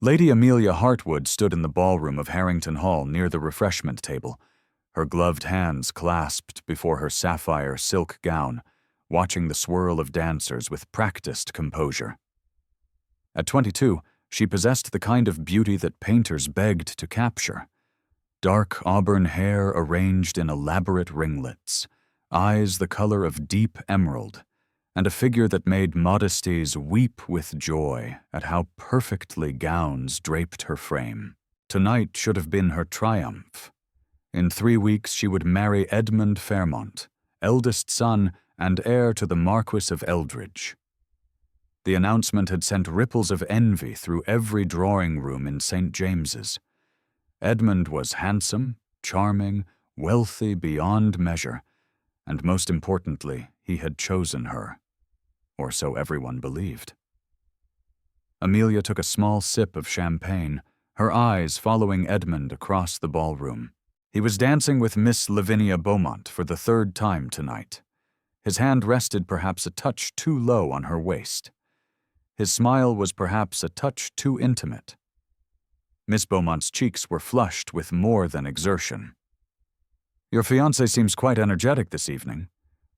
Lady Amelia Hartwood stood in the ballroom of Harrington Hall near the refreshment table, her gloved hands clasped before her sapphire silk gown, watching the swirl of dancers with practiced composure. At 22, she possessed the kind of beauty that painters begged to capture. Dark auburn hair arranged in elaborate ringlets, eyes the color of deep emerald, and a figure that made modesties weep with joy at how perfectly gowns draped her frame. Tonight should have been her triumph. In 3 weeks she would marry Edmund Fairmont, eldest son and heir to the Marquis of Eldridge. The announcement had sent ripples of envy through every drawing room in St. James's. Edmund was handsome, charming, wealthy beyond measure, and most importantly, he had chosen her. Or so everyone believed. Amelia took a small sip of champagne, her eyes following Edmund across the ballroom. He was dancing with Miss Lavinia Beaumont for the 3rd time tonight. His hand rested perhaps a touch too low on her waist. His smile was perhaps a touch too intimate. Miss Beaumont's cheeks were flushed with more than exertion. "Your fiancé seems quite energetic this evening,"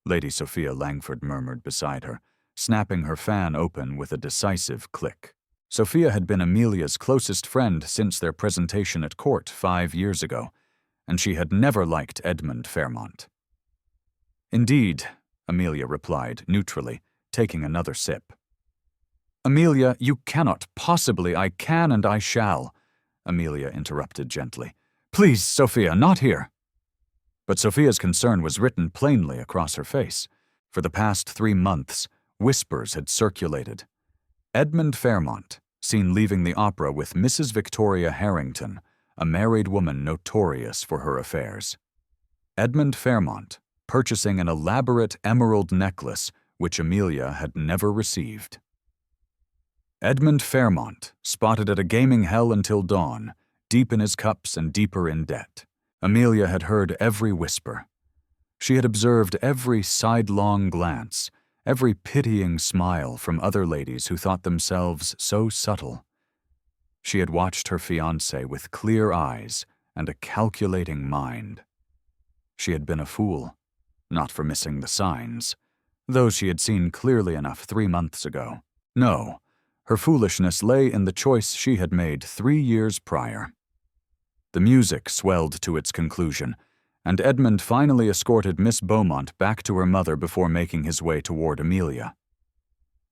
Lady Sophia Langford murmured beside her, snapping her fan open with a decisive click. Sophia had been Amelia's closest friend since their presentation at court 5 years ago, and she had never liked Edmund Fairmont. "Indeed," Amelia replied neutrally, taking another sip. "Amelia, you cannot possibly—" "I can and I shall," Amelia interrupted gently. "Please, Sophia, not here." But Sophia's concern was written plainly across her face. For the past 3 months, whispers had circulated. Edmund Fairmont, seen leaving the opera with Mrs. Victoria Harrington, a married woman notorious for her affairs. Edmund Fairmont, purchasing an elaborate emerald necklace which Amelia had never received. Edmund Fairmont, spotted at a gaming hell until dawn, deep in his cups and deeper in debt. Amelia had heard every whisper. She had observed every sidelong glance, every pitying smile from other ladies who thought themselves so subtle. She had watched her fiancé with clear eyes and a calculating mind. She had been a fool, not for missing the signs, though she had seen clearly enough 3 months ago. No, her foolishness lay in the choice she had made 3 years prior. The music swelled to its conclusion, and Edmund finally escorted Miss Beaumont back to her mother before making his way toward Amelia.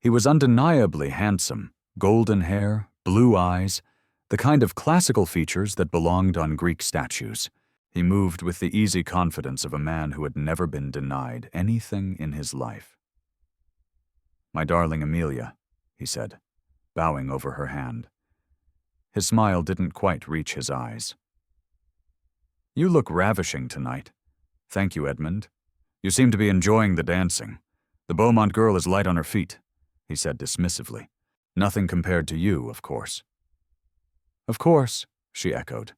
He was undeniably handsome, golden hair, blue eyes, the kind of classical features that belonged on Greek statues. He moved with the easy confidence of a man who had never been denied anything in his life. "My darling Amelia," he said, bowing over her hand. His smile didn't quite reach his eyes. "You look ravishing tonight." "Thank you, Edmund. You seem to be enjoying the dancing. The Beaumont girl is light on her feet," he said dismissively. "Nothing compared to you, of course." "Of course," she echoed.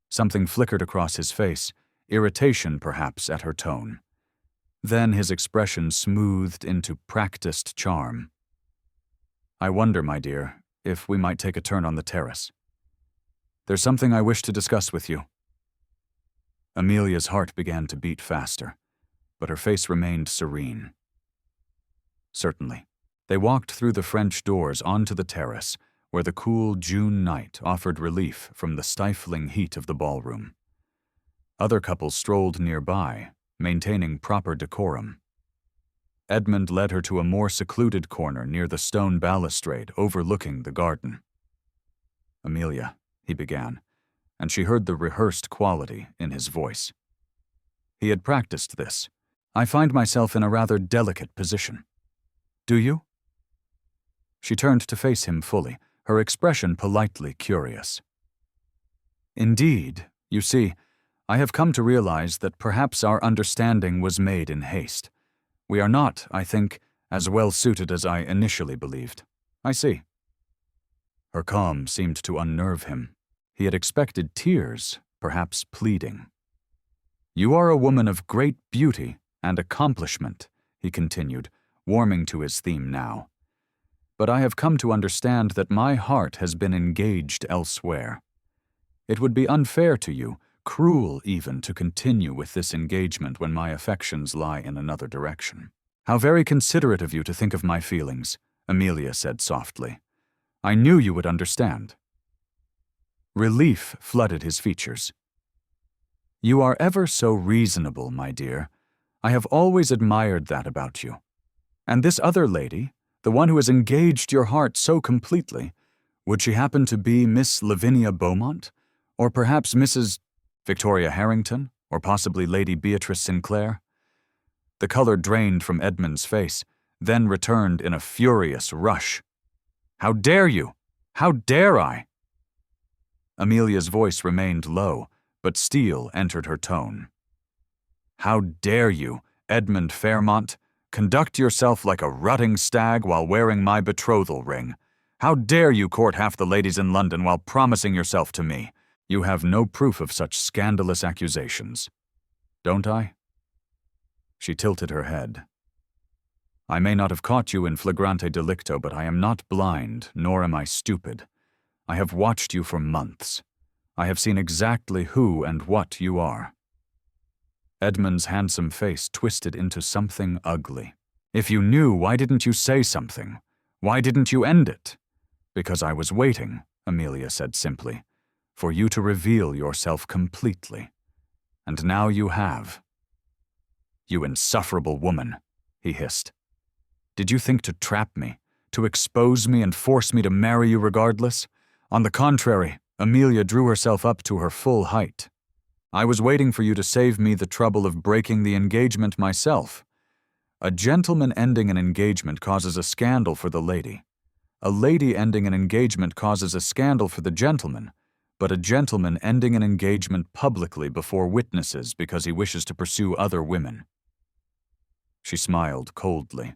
Something flickered across his face, irritation perhaps at her tone. Then his expression smoothed into practiced charm. "I wonder, my dear, if we might take a turn on the terrace. There's something I wish to discuss with you." Amelia's heart began to beat faster, but her face remained serene. Certainly. They walked through the French doors onto the terrace, where the cool June night offered relief from the stifling heat of the ballroom. Other couples strolled nearby, maintaining proper decorum. Edmund led her to a more secluded corner near the stone balustrade overlooking the garden. "Amelia," he began, and she heard the rehearsed quality in his voice. He had practiced this. "I find myself in a rather delicate position." "Do you?" She turned to face him fully, her expression politely curious. "Indeed, you see, I have come to realize that perhaps our understanding was made in haste. We are not, I think, as well suited as I initially believed." "I see." Her calm seemed to unnerve him. He had expected tears, perhaps pleading. "You are a woman of great beauty and accomplishment," he continued, warming to his theme now. but I have come to understand that my heart has been engaged elsewhere. It would be unfair to you, cruel even, to continue with this engagement when my affections lie in another direction." "How very considerate of you to think of my feelings," Amelia said softly. "I knew you would understand." Relief flooded his features. "You are ever so reasonable, my dear. I have always admired that about you. And this other lady, the one who has engaged your heart so completely, would she happen to be Miss Lavinia Beaumont? Or perhaps Mrs. Victoria Harrington? Or possibly Lady Beatrice Sinclair?" The color drained from Edmund's face, then returned in a furious rush. "How dare you? How dare I?" Amelia's voice remained low, but steel entered her tone. "How dare you, Edmund Fairmont, conduct yourself like a rutting stag while wearing my betrothal ring? How dare you court half the ladies in London while promising yourself to me? You have no proof of such scandalous accusations. Don't I?" She tilted her head. "I may not have caught you in flagrante delicto, but I am not blind, nor am I stupid. I have watched you for months. I have seen exactly who and what you are." Edmund's handsome face twisted into something ugly. "If you knew, why didn't you say something? Why didn't you end it?" "Because I was waiting," Amelia said simply, "for you to reveal yourself completely. And now you have." "You insufferable woman," he hissed. "Did you think to trap me, to expose me and force me to marry you regardless? On the contrary, Amelia drew herself up to her full height. I was waiting for you to save me the trouble of breaking the engagement myself. A gentleman ending an engagement causes a scandal for the lady. A lady ending an engagement causes a scandal for the gentleman, but a gentleman ending an engagement publicly before witnesses because he wishes to pursue other women." She smiled coldly.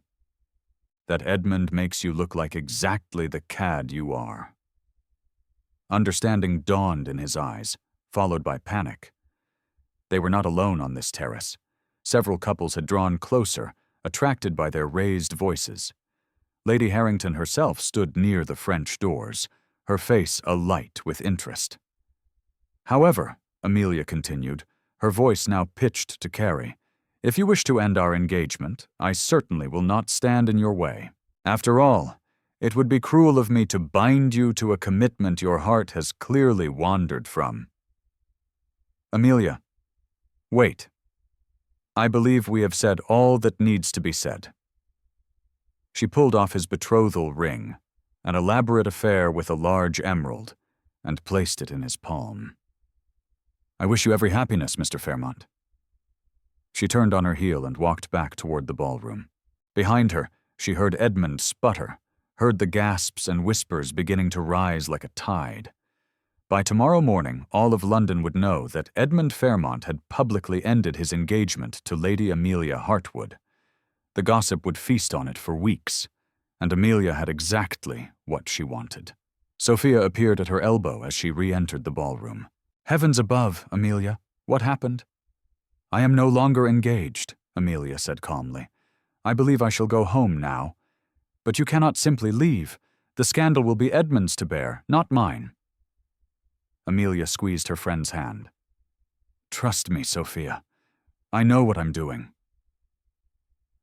"That Edmund makes you look like exactly the cad you are." Understanding dawned in his eyes, followed by panic. They were not alone on this terrace. Several couples had drawn closer, attracted by their raised voices. Lady Harrington herself stood near the French doors, her face alight with interest. "However," Amelia continued, her voice now pitched to Carrie, "if you wish to end our engagement, I certainly will not stand in your way. After all, it would be cruel of me to bind you to a commitment your heart has clearly wandered from." "Amelia, wait. I believe we have said all that needs to be said." She pulled off his betrothal ring, an elaborate affair with a large emerald, and placed it in his palm. "I wish you every happiness, Mr. Fairmont." She turned on her heel and walked back toward the ballroom. Behind her, she heard Edmund sputter, heard the gasps and whispers beginning to rise like a tide. By tomorrow morning, all of London would know that Edmund Fairmont had publicly ended his engagement to Lady Amelia Hartwood. The gossip would feast on it for weeks, and Amelia had exactly what she wanted. Sophia appeared at her elbow as she re-entered the ballroom. "Heavens above, Amelia, what happened?" "I am no longer engaged," Amelia said calmly. "I believe I shall go home now. But you cannot simply leave. The scandal will be Edmund's to bear, not mine." Amelia squeezed her friend's hand. "Trust me, Sophia. I know what I'm doing."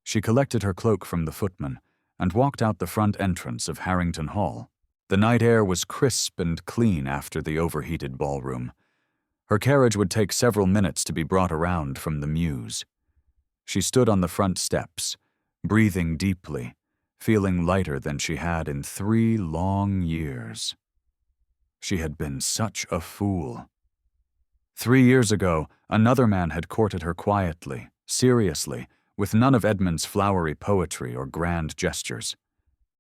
She collected her cloak from the footman and walked out the front entrance of Harrington Hall. The night air was crisp and clean after the overheated ballroom. Her carriage would take several minutes to be brought around from the mews. She stood on the front steps, breathing deeply, feeling lighter than she had in 3 long years. She had been such a fool. 3 years ago, another man had courted her quietly, seriously, with none of Edmund's flowery poetry or grand gestures.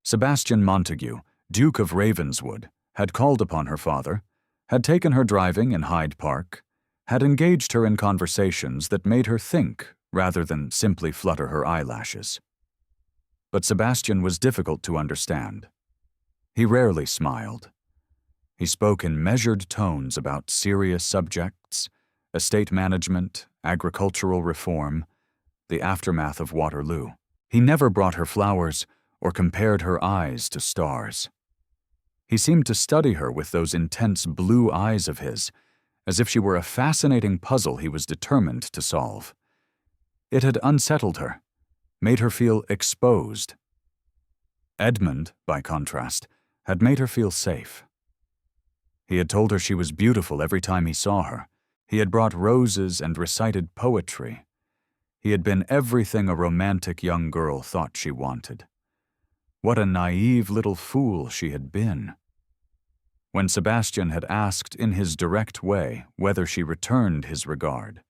Sebastian Montague, Duke of Ravenswood, had called upon her father, had taken her driving in Hyde Park, had engaged her in conversations that made her think rather than simply flutter her eyelashes. But Sebastian was difficult to understand. He rarely smiled. He spoke in measured tones about serious subjects, estate management, agricultural reform, the aftermath of Waterloo. He never brought her flowers or compared her eyes to stars. He seemed to study her with those intense blue eyes of his, as if she were a fascinating puzzle he was determined to solve. It had unsettled her, made her feel exposed. Edmund, by contrast, had made her feel safe. He had told her she was beautiful every time he saw her. He had brought roses and recited poetry. He had been everything a romantic young girl thought she wanted. What a naive little fool she had been. When Sebastian had asked in his direct way whether she returned his regard,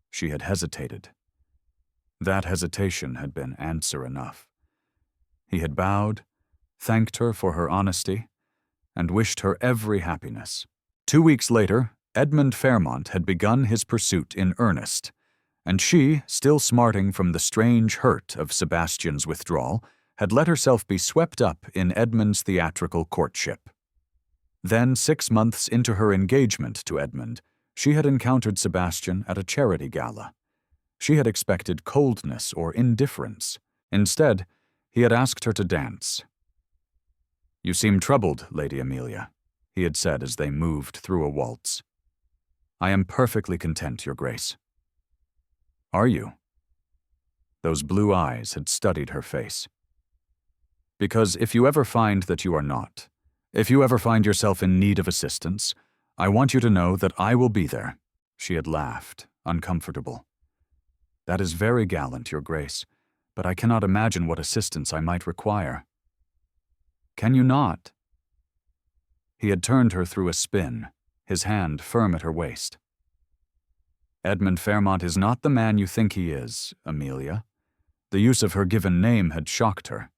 she had hesitated. That hesitation had been answer enough. He had bowed, thanked her for her honesty, and wished her every happiness. 2 weeks later, Edmund Fairmont had begun his pursuit in earnest, and she, still smarting from the strange hurt of Sebastian's withdrawal, had let herself be swept up in Edmund's theatrical courtship. Then, 6 months into her engagement to Edmund, she had encountered Sebastian at a charity gala. She had expected coldness or indifference. Instead, he had asked her to dance. "You seem troubled, Lady Amelia," he had said as they moved through a waltz. "I am perfectly content, Your Grace." "Are you?" Those blue eyes had studied her face. "Because if you ever find that you are not, if you ever find yourself in need of assistance, I want you to know that I will be there." She had laughed, uncomfortable. "That is very gallant, Your Grace, but I cannot imagine what assistance I might require." "Can you not?" He had turned her through a spin, his hand firm at her waist. "Edmund Fairmont is not the man you think he is, Amelia." The use of her given name had shocked her.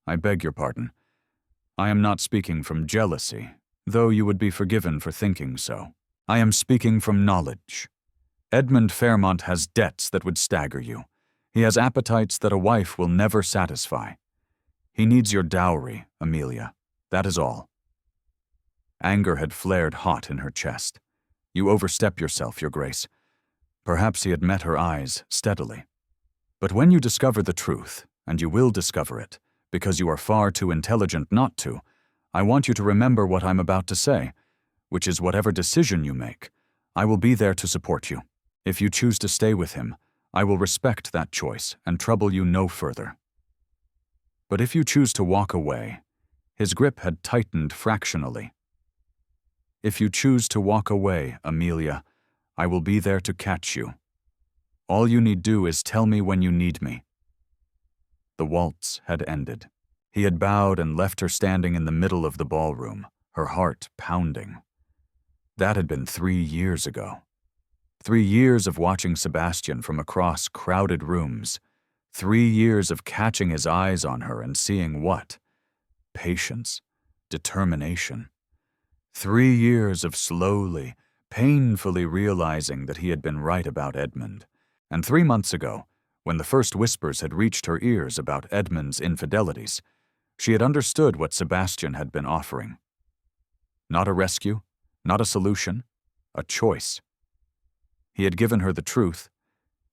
"I beg your pardon. I am not speaking from jealousy, though you would be forgiven for thinking so. I am speaking from knowledge. Edmund Fairmont has debts that would stagger you. He has appetites that a wife will never satisfy. He needs your dowry, Amelia. That is all." Anger had flared hot in her chest. "You overstep yourself, Your Grace." Perhaps he had met her eyes steadily. "But when you discover the truth, and you will discover it, because you are far too intelligent not to, I want you to remember what I'm about to say, which is whatever decision you make, I will be there to support you. If you choose to stay with him, I will respect that choice and trouble you no further. But if you choose to walk away," his grip had tightened fractionally. "If you choose to walk away, Amelia, I will be there to catch you. All you need do is tell me when you need me." The waltz had ended. He had bowed and left her standing in the middle of the ballroom, her heart pounding. That had been 3 years ago. 3 years of watching Sebastian from across crowded rooms. 3 years of catching his eyes on her and seeing what? Patience, determination. 3 years of slowly, painfully realizing that he had been right about Edmund. And 3 months ago, when the first whispers had reached her ears about Edmund's infidelities, she had understood what Sebastian had been offering. Not a rescue, not a solution, a choice. He had given her the truth,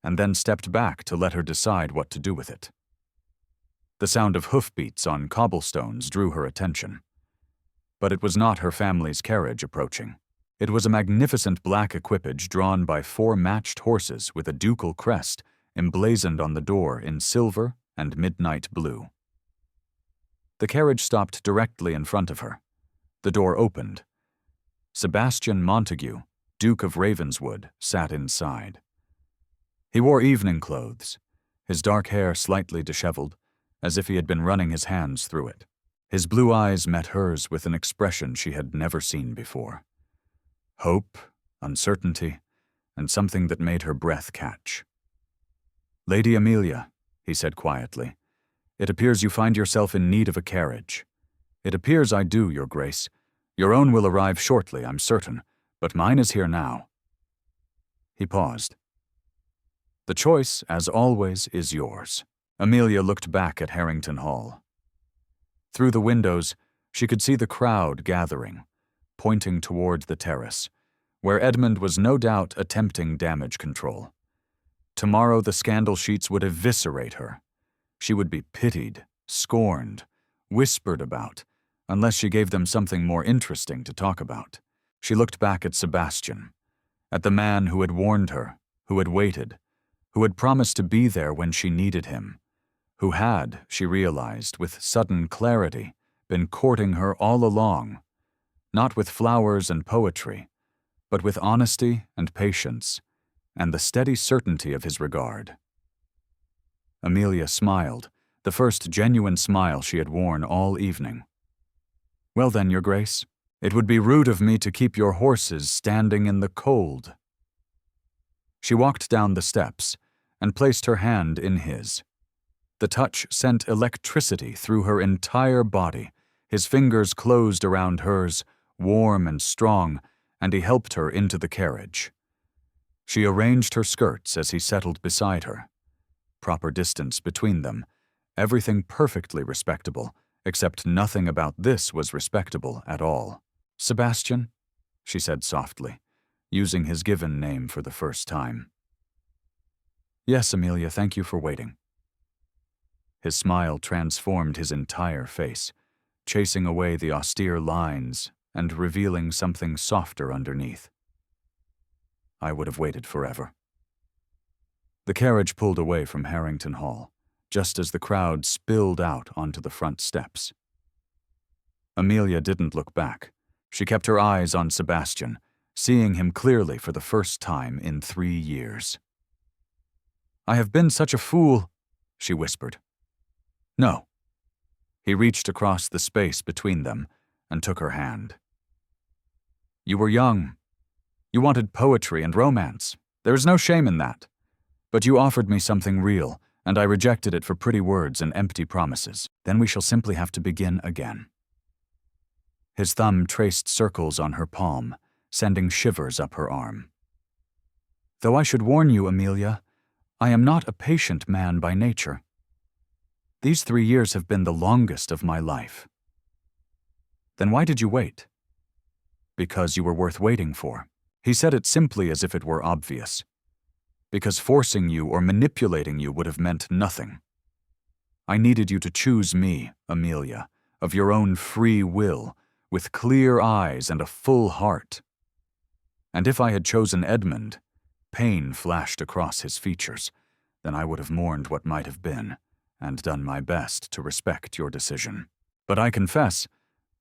and then stepped back to let her decide what to do with it. The sound of hoofbeats on cobblestones drew her attention. But it was not her family's carriage approaching. It was a magnificent black equipage drawn by 4 matched horses with a ducal crest emblazoned on the door in silver and midnight blue. The carriage stopped directly in front of her. The door opened. Sebastian Montague, Duke of Ravenswood, sat inside. He wore evening clothes, his dark hair slightly disheveled, as if he had been running his hands through it. His blue eyes met hers with an expression she had never seen before. Hope, uncertainty, and something that made her breath catch. "Lady Amelia," he said quietly, "it appears you find yourself in need of a carriage. It appears I do, Your Grace. Your own will arrive shortly, I'm certain, but mine is here now." He paused. "The choice, as always, is yours." Amelia looked back at Harrington Hall. Through the windows, she could see the crowd gathering, pointing toward the terrace, where Edmund was no doubt attempting damage control. Tomorrow the scandal sheets would eviscerate her. She would be pitied, scorned, whispered about, unless she gave them something more interesting to talk about. She looked back at Sebastian, at the man who had warned her, who had waited, who had promised to be there when she needed him, who had, she realized with sudden clarity, been courting her all along, not with flowers and poetry, but with honesty and patience, and the steady certainty of his regard. Amelia smiled, the first genuine smile she had worn all evening. "Well then, Your Grace, it would be rude of me to keep your horses standing in the cold." She walked down the steps and placed her hand in his. The touch sent electricity through her entire body. His fingers closed around hers, warm and strong, and he helped her into the carriage. She arranged her skirts as he settled beside her. Proper distance between them, everything perfectly respectable, except nothing about this was respectable at all. "Sebastian," she said softly, using his given name for the first time. "Yes, Amelia, thank you for waiting." His smile transformed his entire face, chasing away the austere lines and revealing something softer underneath. "I would have waited forever." The carriage pulled away from Harrington Hall, just as the crowd spilled out onto the front steps. Amelia didn't look back. She kept her eyes on Sebastian, seeing him clearly for the first time in 3 years. "I have been such a fool," she whispered. "No." He reached across the space between them and took her hand. "You were young. You wanted poetry and romance. There is no shame in that. But you offered me something real, and I rejected it for pretty words and empty promises. Then we shall simply have to begin again." His thumb traced circles on her palm, sending shivers up her arm. "Though I should warn you, Amelia, I am not a patient man by nature. These 3 years have been the longest of my life." "Then why did you wait?" "Because you were worth waiting for." He said it simply as if it were obvious. "Because forcing you or manipulating you would have meant nothing. I needed you to choose me, Amelia, of your own free will, with clear eyes and a full heart. And if I had chosen Edmund," pain flashed across his features, "then I would have mourned what might have been, and done my best to respect your decision. But I confess,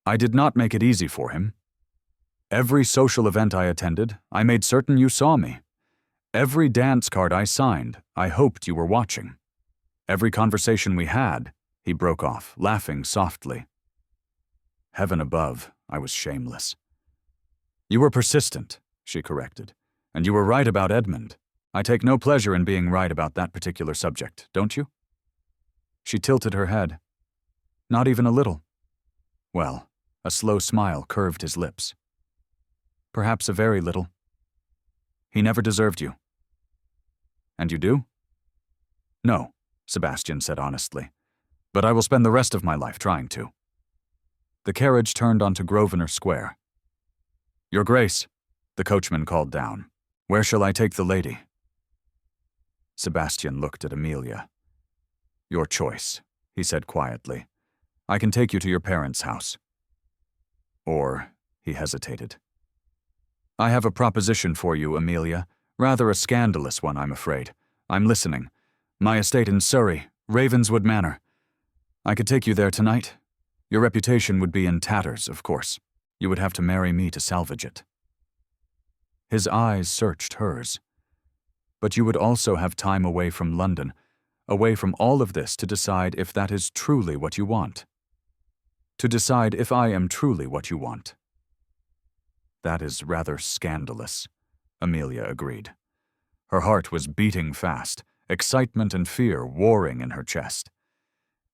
I did not make it easy for him. Every social event I attended, I made certain you saw me. Every dance card I signed, I hoped you were watching. Every conversation we had," he broke off, laughing softly. Heaven above, I was shameless. "You were persistent," she corrected, "and you were right about Edmund. I take no pleasure in being right about that particular subject, don't you?" She tilted her head. "Not even a little." Well, a slow smile curved his lips. "Perhaps a very little." "He never deserved you." "And you do?" "No," Sebastian said honestly, "but I will spend the rest of my life trying to." The carriage turned onto Grosvenor Square. "Your Grace," the coachman called down, "where shall I take the lady?" Sebastian looked at Amelia. "Your choice," he said quietly. "I can take you to your parents' house." Or, he hesitated. "I have a proposition for you, Amelia. Rather a scandalous one, I'm afraid. I'm listening. My estate in Surrey, Ravenswood Manor. I could take you there tonight. Your reputation would be in tatters, of course. You would have to marry me to salvage it." His eyes searched hers. "But you would also have time away from London, away from all of this to decide if that is truly what you want. To decide if I am truly what you want." "That is rather scandalous," Amelia agreed. Her heart was beating fast, excitement and fear warring in her chest.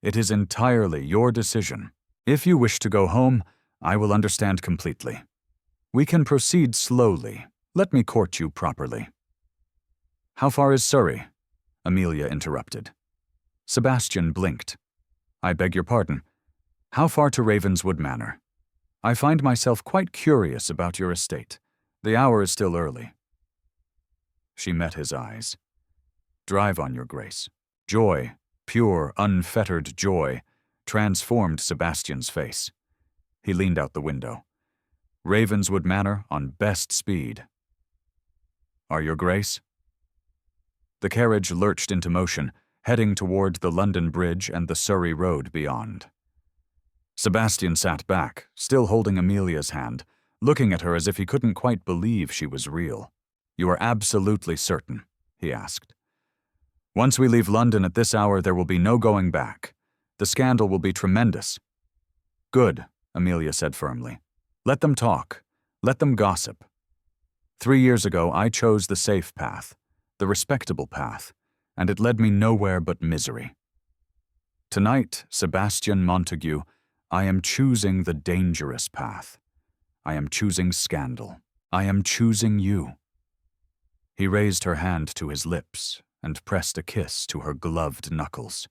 "It is entirely your decision. If you wish to go home, I will understand completely. We can proceed slowly. Let me court you properly." "How far is Surrey?" Amelia interrupted. Sebastian blinked. "I beg your pardon. How far to Ravenswood Manor? I find myself quite curious about your estate. The hour is still early." She met his eyes. "Drive on, Your Grace. Joy, pure, unfettered joy, transformed Sebastian's face. He leaned out the window. Ravenswood Manor on best speed. "Are your grace?" The carriage lurched into motion, heading toward the London Bridge and the Surrey Road beyond. Sebastian sat back, still holding Amelia's hand, looking at her as if he couldn't quite believe she was real. "You are absolutely certain?" he asked. "Once we leave London at this hour, there will be no going back. The scandal will be tremendous." "Good," Amelia said firmly. "Let them talk. Let them gossip. 3 years ago, I chose the safe path, the respectable path, and it led me nowhere but misery. Tonight, Sebastian Montague, I am choosing the dangerous path. I am choosing scandal. I am choosing you." He raised her hand to his lips and pressed a kiss to her gloved knuckles.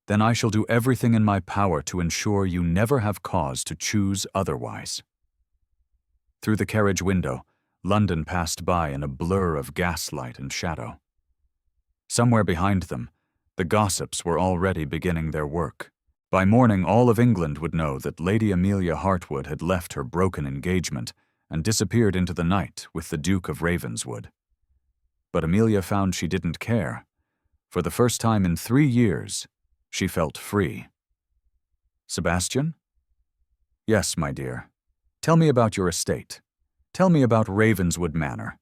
"Then I shall do everything in my power to ensure you never have cause to choose otherwise." Through the carriage window, London passed by in a blur of gaslight and shadow. Somewhere behind them, the gossips were already beginning their work. By morning, all of England would know that Lady Amelia Hartwood had left her broken engagement and disappeared into the night with the Duke of Ravenswood. But Amelia found she didn't care. For the first time in 3 years, she felt free. "Sebastian?" "Yes, my dear. Tell me about your estate. Tell me about Ravenswood Manor."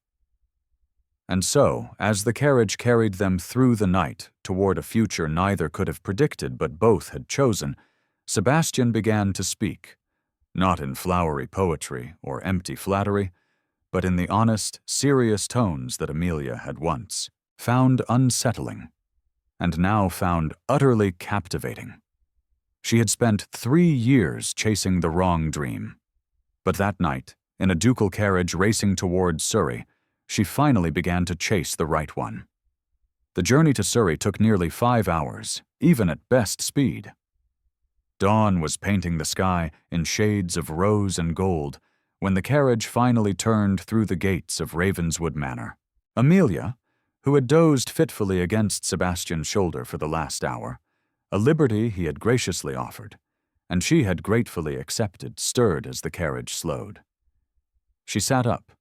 And so, as the carriage carried them through the night toward a future neither could have predicted but both had chosen, Sebastian began to speak, not in flowery poetry or empty flattery, but in the honest, serious tones that Amelia had once found unsettling, and now found utterly captivating. She had spent 3 years chasing the wrong dream. But that night, in a ducal carriage racing toward Surrey, she finally began to chase the right one. The journey to Surrey took nearly 5 hours, even at best speed. Dawn was painting the sky in shades of rose and gold when the carriage finally turned through the gates of Ravenswood Manor. Amelia, who had dozed fitfully against Sebastian's shoulder for the last hour, a liberty he had graciously offered, and she had gratefully accepted, stirred as the carriage slowed. She sat up,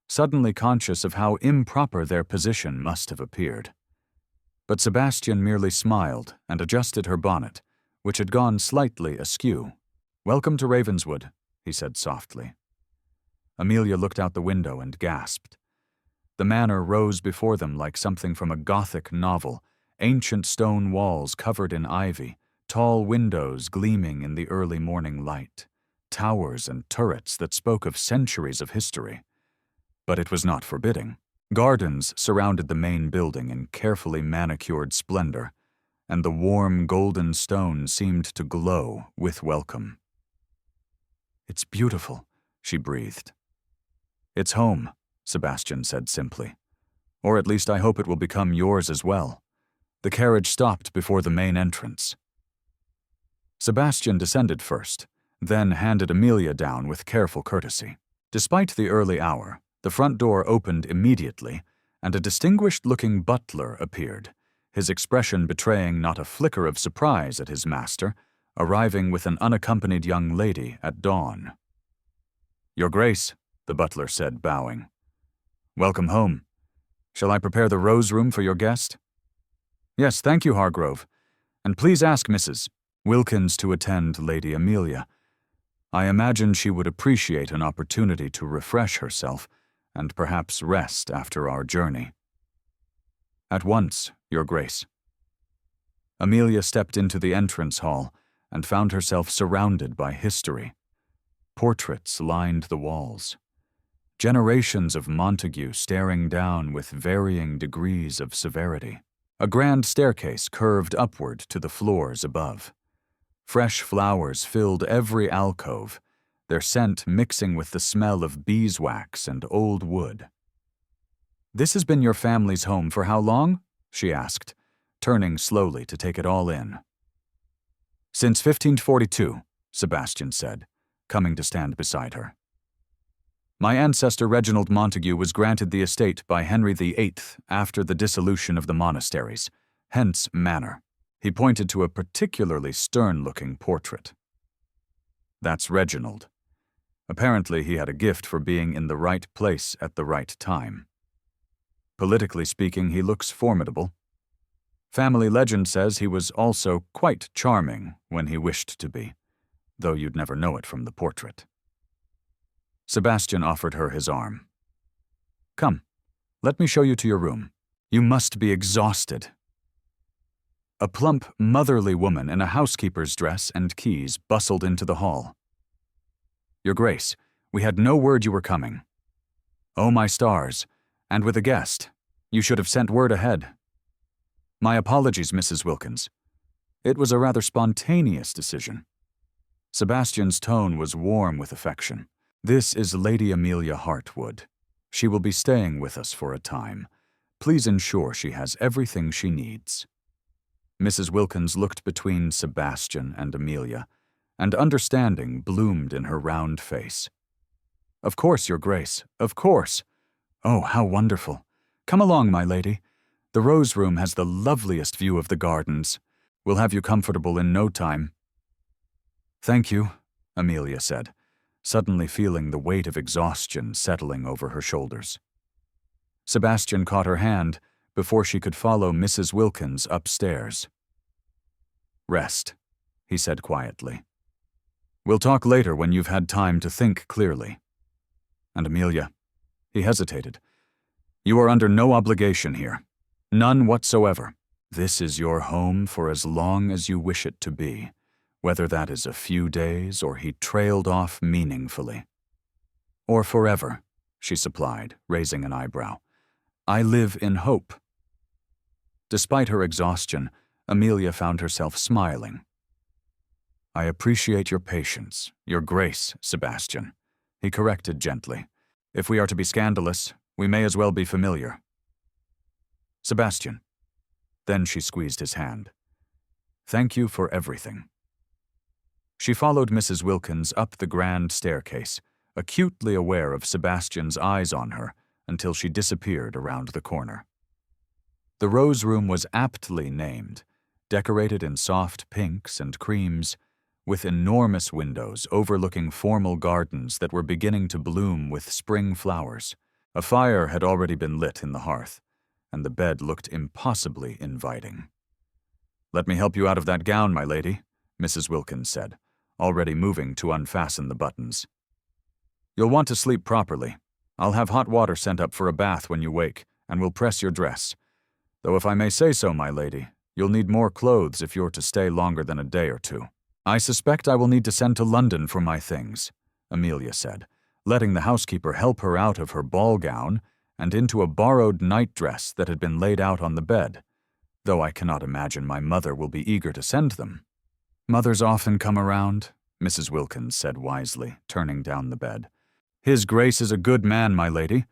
suddenly conscious of how improper their position must have appeared. But Sebastian merely smiled and adjusted her bonnet, which had gone slightly askew. "Welcome to Ravenswood," he said softly. Amelia looked out the window and gasped. The manor rose before them like something from a Gothic novel, ancient stone walls covered in ivy, tall windows gleaming in the early morning light, towers and turrets that spoke of centuries of history. But it was not forbidding. Gardens surrounded the main building in carefully manicured splendor, and the warm golden stone seemed to glow with welcome. "It's beautiful," she breathed. "It's home," Sebastian said simply. "Or at least I hope it will become yours as well." The carriage stopped before the main entrance. Sebastian descended first, then handed Amelia down with careful courtesy. Despite the early hour, the front door opened immediately, and a distinguished-looking butler appeared, his expression betraying not a flicker of surprise at his master, arriving with an unaccompanied young lady at dawn. "Your Grace," the butler said, bowing. "Welcome home. Shall I prepare the rose room for your guest?" "Yes, thank you, Hargrove. And please ask Mrs. Wilkins to attend Lady Amelia. I imagine she would appreciate an opportunity to refresh herself and perhaps rest after our journey." "At once, Your Grace." Amelia stepped into the entrance hall and found herself surrounded by history. Portraits lined the walls. Generations of Montague staring down with varying degrees of severity. A grand staircase curved upward to the floors above. Fresh flowers filled every alcove, their scent mixing with the smell of beeswax and old wood. "This has been your family's home for how long?" she asked, turning slowly to take it all in. "Since 1542, Sebastian said, coming to stand beside her. "My ancestor Reginald Montague was granted the estate by Henry VIII after the dissolution of the monasteries, hence Manor. He pointed to a particularly stern-looking portrait. That's Reginald. Apparently he had a gift for being in the right place at the right time. Politically speaking, he looks formidable. Family legend says he was also quite charming when he wished to be, though you'd never know it from the portrait. Sebastian offered her his arm. Come, let me show you to your room. You must be exhausted. A plump, motherly woman in a housekeeper's dress and keys bustled into the hall. Your Grace, we had no word you were coming. Oh, my stars, and with a guest. You should have sent word ahead. My apologies, Mrs. Wilkins. It was a rather spontaneous decision. Sebastian's tone was warm with affection. This is Lady Amelia Hartwood. She will be staying with us for a time. Please ensure she has everything she needs. Mrs. Wilkins looked between Sebastian and Amelia, and understanding bloomed in her round face. Of course, Your Grace, of course. Oh, how wonderful. Come along, my lady. The Rose Room has the loveliest view of the gardens. We'll have you comfortable in no time. Thank you, Amelia said, suddenly feeling the weight of exhaustion settling over her shoulders. Sebastian caught her hand before she could follow Mrs. Wilkins upstairs. Rest, he said quietly. We'll talk later when you've had time to think clearly. And Amelia, he hesitated. You are under no obligation here. None whatsoever. This is your home for as long as you wish it to be, whether that is a few days or he trailed off meaningfully. Or forever, she supplied, raising an eyebrow. I live in hope. Despite her exhaustion, Amelia found herself smiling. I appreciate your patience, your grace, Sebastian, he corrected gently. If we are to be scandalous, we may as well be familiar. Sebastian. Then she squeezed his hand. Thank you for everything. She followed Mrs. Wilkins up the grand staircase, acutely aware of Sebastian's eyes on her until she disappeared around the corner. The Rose Room was aptly named, decorated in soft pinks and creams, with enormous windows overlooking formal gardens that were beginning to bloom with spring flowers. A fire had already been lit in the hearth, and the bed looked impossibly inviting. Let me help you out of that gown, my lady, Mrs. Wilkins said, already moving to unfasten the buttons. You'll want to sleep properly. I'll have hot water sent up for a bath when you wake, and we'll press your dress. Though if I may say so, my lady, you'll need more clothes if you're to stay longer than a day or two. I suspect I will need to send to London for my things, Amelia said, letting the housekeeper help her out of her ball gown and into a borrowed nightdress that had been laid out on the bed, though I cannot imagine my mother will be eager to send them. Mothers often come around, Mrs. Wilkins said wisely, turning down the bed. His Grace is a good man, my lady,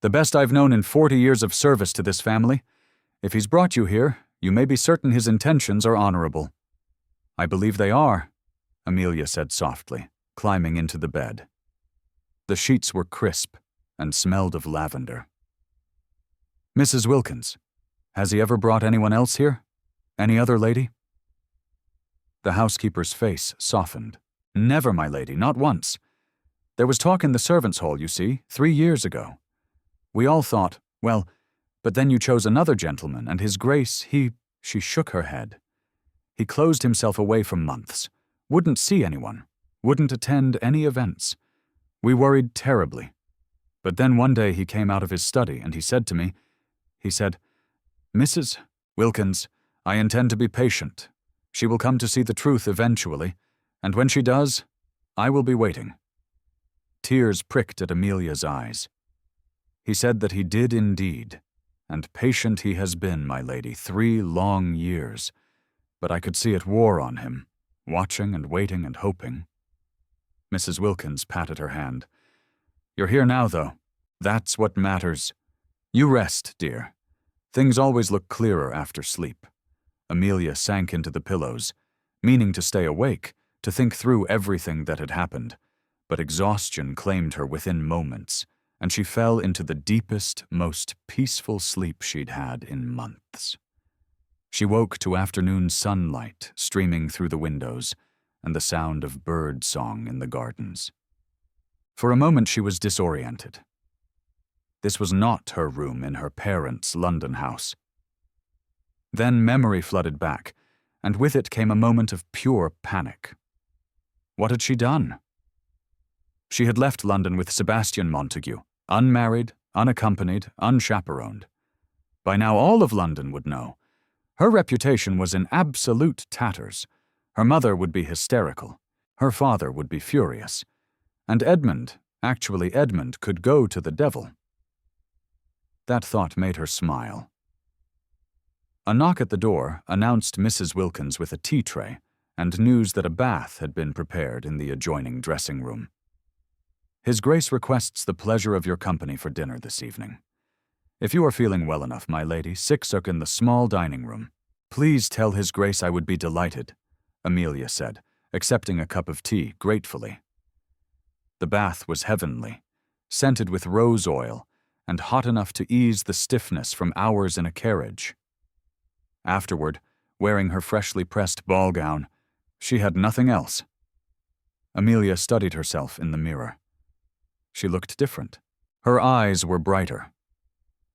the best I've known in 40 years of service to this family. If he's brought you here, you may be certain his intentions are honorable. I believe they are, Amelia said softly, climbing into the bed. The sheets were crisp and smelled of lavender. Mrs. Wilkins, has he ever brought anyone else here? Any other lady? The housekeeper's face softened. Never, my lady, not once. There was talk in the servants' hall, you see, 3 years ago. We all thought, well, but then you chose another gentleman, and his Grace, she shook her head. He closed himself away for months, wouldn't see anyone, wouldn't attend any events. We worried terribly. But then one day he came out of his study and he said to me, Mrs. Wilkins, I intend to be patient. She will come to see the truth eventually, and when she does, I will be waiting. Tears pricked at Amelia's eyes. He said that he did indeed, and patient he has been, my lady, 3 long years. But I could see it wore on him, watching and waiting and hoping. Mrs. Wilkins patted her hand. You're here now, though. That's what matters. You rest, dear. Things always look clearer after sleep. Amelia sank into the pillows, meaning to stay awake, to think through everything that had happened, but exhaustion claimed her within moments, and she fell into the deepest, most peaceful sleep she'd had in months. She woke to afternoon sunlight streaming through the windows and the sound of bird song in the gardens. For a moment she was disoriented. This was not her room in her parents' London house. Then memory flooded back, and with it came a moment of pure panic. What had she done? She had left London with Sebastian Montague, unmarried, unaccompanied, unchaperoned. By now all of London would know. Her reputation was in absolute tatters. Her mother would be hysterical. Her father would be furious. And Edmund, could go to the devil. That thought made her smile. A knock at the door announced Mrs. Wilkins with a tea tray and news that a bath had been prepared in the adjoining dressing room. His Grace requests the pleasure of your company for dinner this evening. If you are feeling well enough, my lady, 6 are in the small dining room. Please tell His Grace I would be delighted, Amelia said, accepting a cup of tea gratefully. The bath was heavenly, scented with rose oil, and hot enough to ease the stiffness from hours in a carriage. Afterward, wearing her freshly pressed ball gown, she had nothing else. Amelia studied herself in the mirror. She looked different. Her eyes were brighter.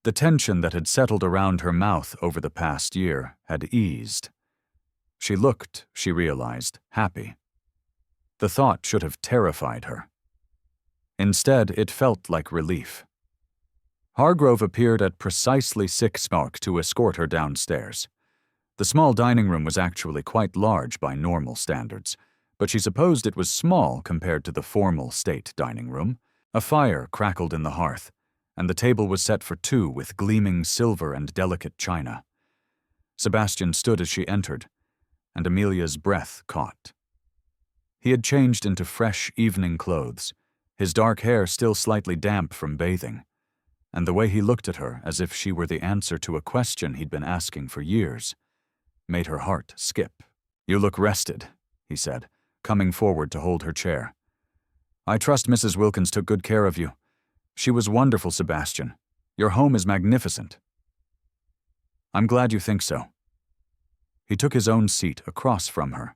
The tension that had settled around her mouth over the past year had eased. She looked, she realized, happy. The thought should have terrified her. Instead, it felt like relief. Hargrove appeared at precisely 6 to escort her downstairs. The small dining room was actually quite large by normal standards, but she supposed it was small compared to the formal state dining room. A fire crackled in the hearth, and the table was set for 2 with gleaming silver and delicate china. Sebastian stood as she entered, and Amelia's breath caught. He had changed into fresh evening clothes, his dark hair still slightly damp from bathing, and the way he looked at her as if she were the answer to a question he'd been asking for years made her heart skip. You look rested, he said, coming forward to hold her chair. I trust Mrs. Wilkins took good care of you. She was wonderful, Sebastian. Your home is magnificent. I'm glad you think so. He took his own seat across from her.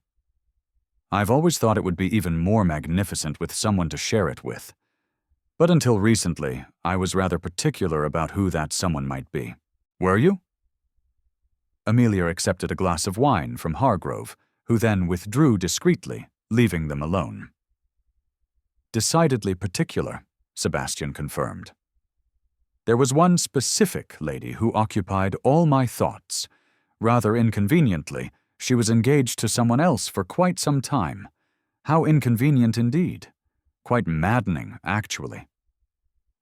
I've always thought it would be even more magnificent with someone to share it with. But until recently, I was rather particular about who that someone might be. Were you? Amelia accepted a glass of wine from Hargrove, who then withdrew discreetly, leaving them alone. Decidedly particular, Sebastian confirmed. There was one specific lady who occupied all my thoughts. Rather inconveniently, she was engaged to someone else for quite some time. How inconvenient indeed. Quite maddening, actually.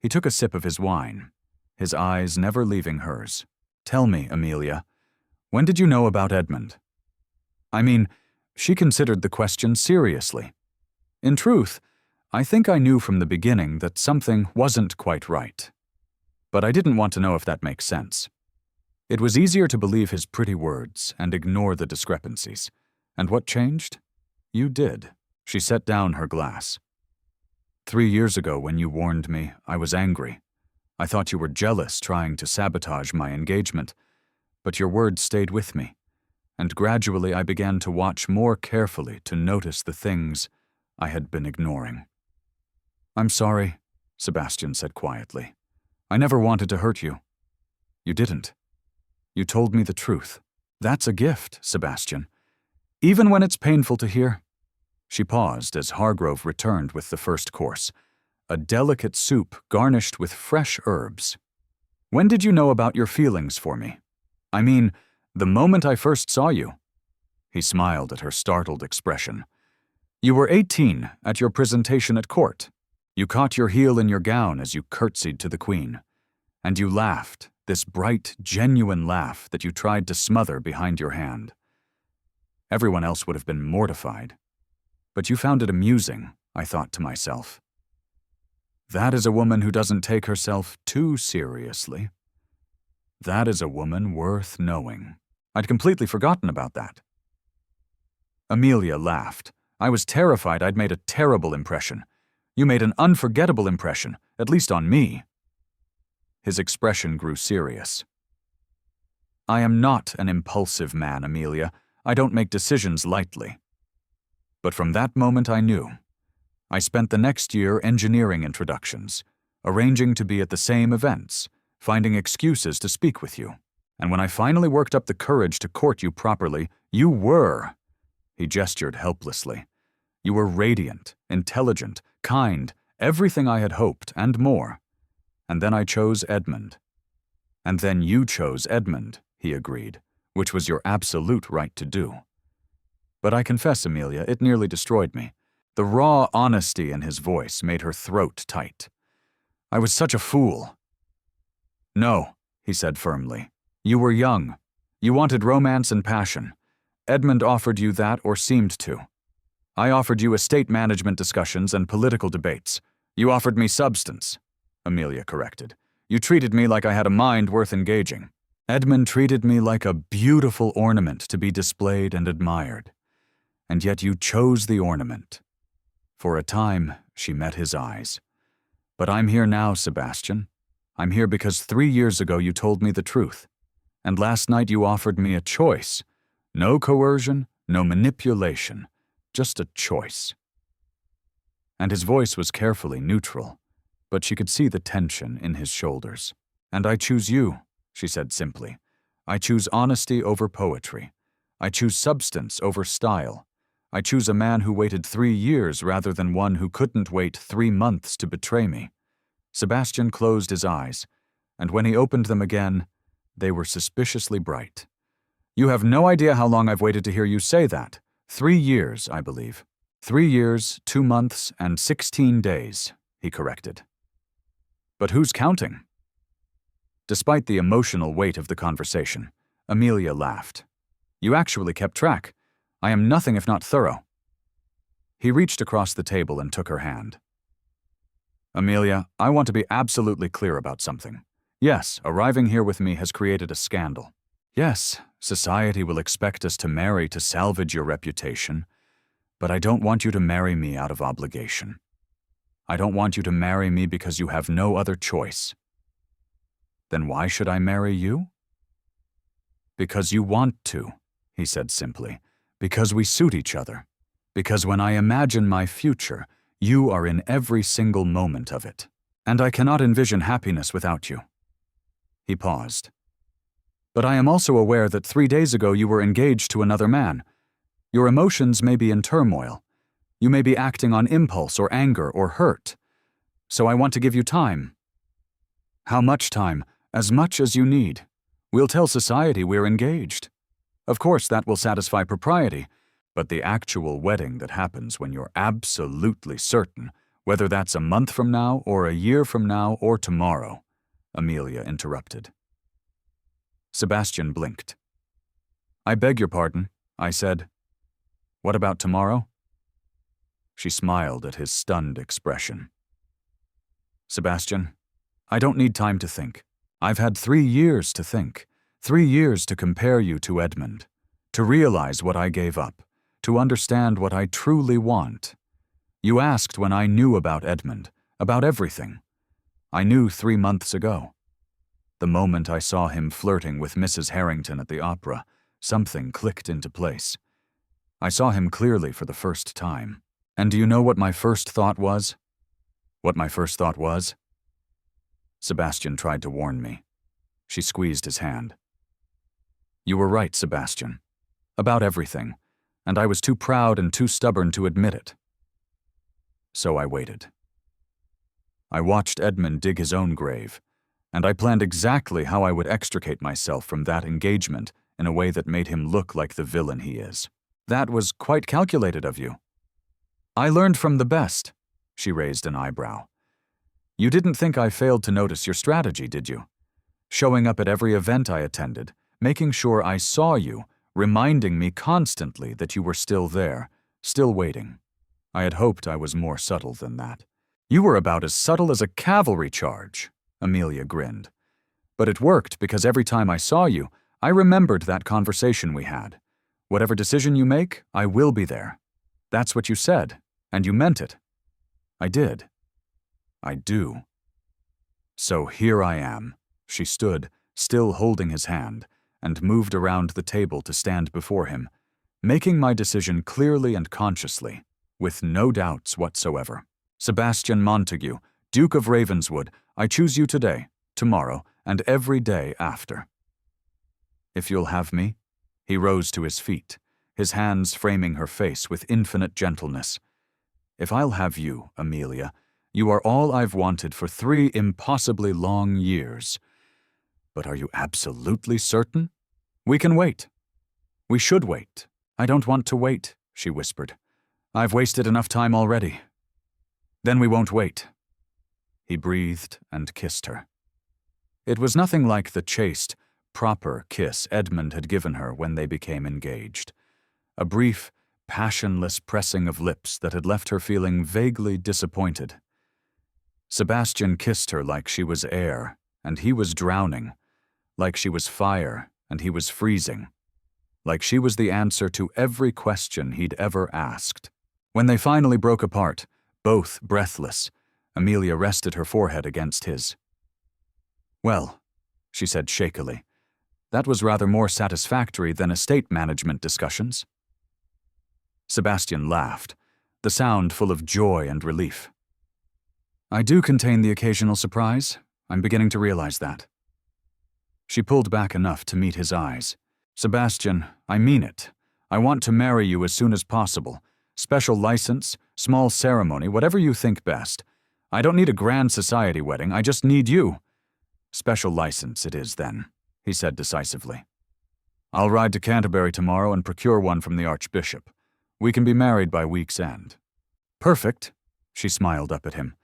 He took a sip of his wine, his eyes never leaving hers. Tell me, Amelia, when did you know about Edmund? I mean, she considered the question seriously. In truth, I think I knew from the beginning that something wasn't quite right. But I didn't want to know if that makes sense. It was easier to believe his pretty words and ignore the discrepancies. And what changed? You did. She set down her glass. 3 years ago, when you warned me, I was angry. I thought you were jealous, trying to sabotage my engagement. But your words stayed with me, and gradually I began to watch more carefully to notice the things I had been ignoring. I'm sorry, Sebastian said quietly. I never wanted to hurt you. You didn't. You told me the truth. That's a gift, Sebastian. Even when it's painful to hear. She paused as Hargrove returned with the first course, a delicate soup garnished with fresh herbs. When did you know about your feelings for me? I mean, the moment I first saw you. He smiled at her startled expression. You were 18 at your presentation at court. You caught your heel in your gown as you curtsied to the Queen. And you laughed, this bright, genuine laugh that you tried to smother behind your hand. Everyone else would have been mortified. But you found it amusing, I thought to myself. That is a woman who doesn't take herself too seriously. That is a woman worth knowing. I'd completely forgotten about that. Amelia laughed. I was terrified I'd made a terrible impression. You made an unforgettable impression, at least on me. His expression grew serious. I am not an impulsive man, Amelia. I don't make decisions lightly. But from that moment I knew. I spent the next year engineering introductions, arranging to be at the same events, finding excuses to speak with you. And when I finally worked up the courage to court you properly, you were. He gestured helplessly. You were radiant, intelligent, kind, everything I had hoped, and more. And then I chose Edmund. And then you chose Edmund, he agreed, which was your absolute right to do. But I confess, Amelia, it nearly destroyed me. The raw honesty in his voice made her throat tight. I was such a fool. No, he said firmly. You were young. You wanted romance and passion. Edmund offered you that, or seemed to. I offered you estate management discussions and political debates. You offered me substance, Amelia corrected. You treated me like I had a mind worth engaging. Edmund treated me like a beautiful ornament to be displayed and admired. And yet you chose the ornament. For a time, she met his eyes. But I'm here now, Sebastian. I'm here because 3 years ago you told me the truth. And last night you offered me a choice. No coercion, no manipulation, just a choice. And his voice was carefully neutral, but she could see the tension in his shoulders. And I choose you, she said simply. I choose honesty over poetry. I choose substance over style. I choose a man who waited 3 years rather than one who couldn't wait 3 months to betray me. Sebastian closed his eyes, and when he opened them again, they were suspiciously bright. You have no idea how long I've waited to hear you say that. 3 years, I believe. 3 years, 2 months, and 16 days, he corrected. But who's counting? Despite the emotional weight of the conversation, Amelia laughed. You actually kept track. I am nothing if not thorough. He reached across the table and took her hand. Amelia, I want to be absolutely clear about something. Yes, arriving here with me has created a scandal. Yes, society will expect us to marry to salvage your reputation, but I don't want you to marry me out of obligation. I don't want you to marry me because you have no other choice. Then why should I marry you? Because you want to, he said simply. Because we suit each other. Because when I imagine my future, you are in every single moment of it. And I cannot envision happiness without you. He paused. But I am also aware that 3 days ago you were engaged to another man. Your emotions may be in turmoil. You may be acting on impulse or anger or hurt. So I want to give you time. How much time? As much as you need. We'll tell society we're engaged. Of course, that will satisfy propriety, but the actual wedding that happens when you're absolutely certain, whether that's a month from now or a year from now or tomorrow, Amelia interrupted. Sebastian blinked. I beg your pardon, I said. What about tomorrow? She smiled at his stunned expression. Sebastian, I don't need time to think. I've had 3 years to think. 3 years to compare you to Edmund, to realize what I gave up, to understand what I truly want. You asked when I knew about Edmund, about everything. I knew 3 months ago. The moment I saw him flirting with Mrs. Harrington at the opera, something clicked into place. I saw him clearly for the first time. And do you know what my first thought was? What my first thought was? Sebastian tried to warn me. She squeezed his hand. You were right, Sebastian. About everything, and I was too proud and too stubborn to admit it. So I waited. I watched Edmund dig his own grave, and I planned exactly how I would extricate myself from that engagement in a way that made him look like the villain he is. That was quite calculated of you. I learned from the best, she raised an eyebrow. You didn't think I failed to notice your strategy, did you? Showing up at every event I attended, making sure I saw you, reminding me constantly that you were still there, still waiting. I had hoped I was more subtle than that. You were about as subtle as a cavalry charge, Amelia grinned. But it worked because every time I saw you, I remembered that conversation we had. Whatever decision you make, I will be there. That's what you said, and you meant it. I did. I do. So here I am. She stood, still holding his hand, and moved around the table to stand before him, making my decision clearly and consciously, with no doubts whatsoever. Sebastian Montague, Duke of Ravenswood, I choose you today, tomorrow, and every day after. If you'll have me? He rose to his feet, his hands framing her face with infinite gentleness. If I'll have you, Amelia, you are all I've wanted for 3 impossibly long years. But are you absolutely certain? We can wait. We should wait. I don't want to wait, she whispered. I've wasted enough time already. Then we won't wait. He breathed and kissed her. It was nothing like the chaste, proper kiss Edmund had given her when they became engaged. A brief, passionless pressing of lips that had left her feeling vaguely disappointed. Sebastian kissed her like she was air, and he was drowning, like she was fire, and he was freezing, like she was the answer to every question he'd ever asked. When they finally broke apart, both breathless, Amelia rested her forehead against his. Well, she said shakily, that was rather more satisfactory than estate management discussions. Sebastian laughed, the sound full of joy and relief. I do contain the occasional surprise. I'm beginning to realize that. She pulled back enough to meet his eyes. Sebastian, I mean it. I want to marry you as soon as possible. Special license, small ceremony, whatever you think best. I don't need a grand society wedding, I just need you. Special license it is then, he said decisively. I'll ride to Canterbury tomorrow and procure one from the Archbishop. We can be married by week's end. Perfect, she smiled up at him.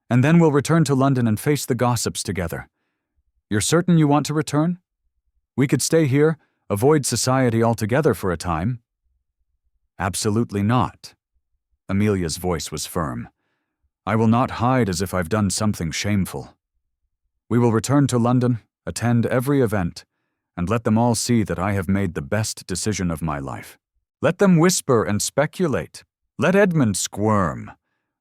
And then we'll return to London and face the gossips together. You're certain you want to return? We could stay here, avoid society altogether for a time. Absolutely not. Amelia's voice was firm. I will not hide as if I've done something shameful. We will return to London, attend every event, and let them all see that I have made the best decision of my life. Let them whisper and speculate. Let Edmund squirm.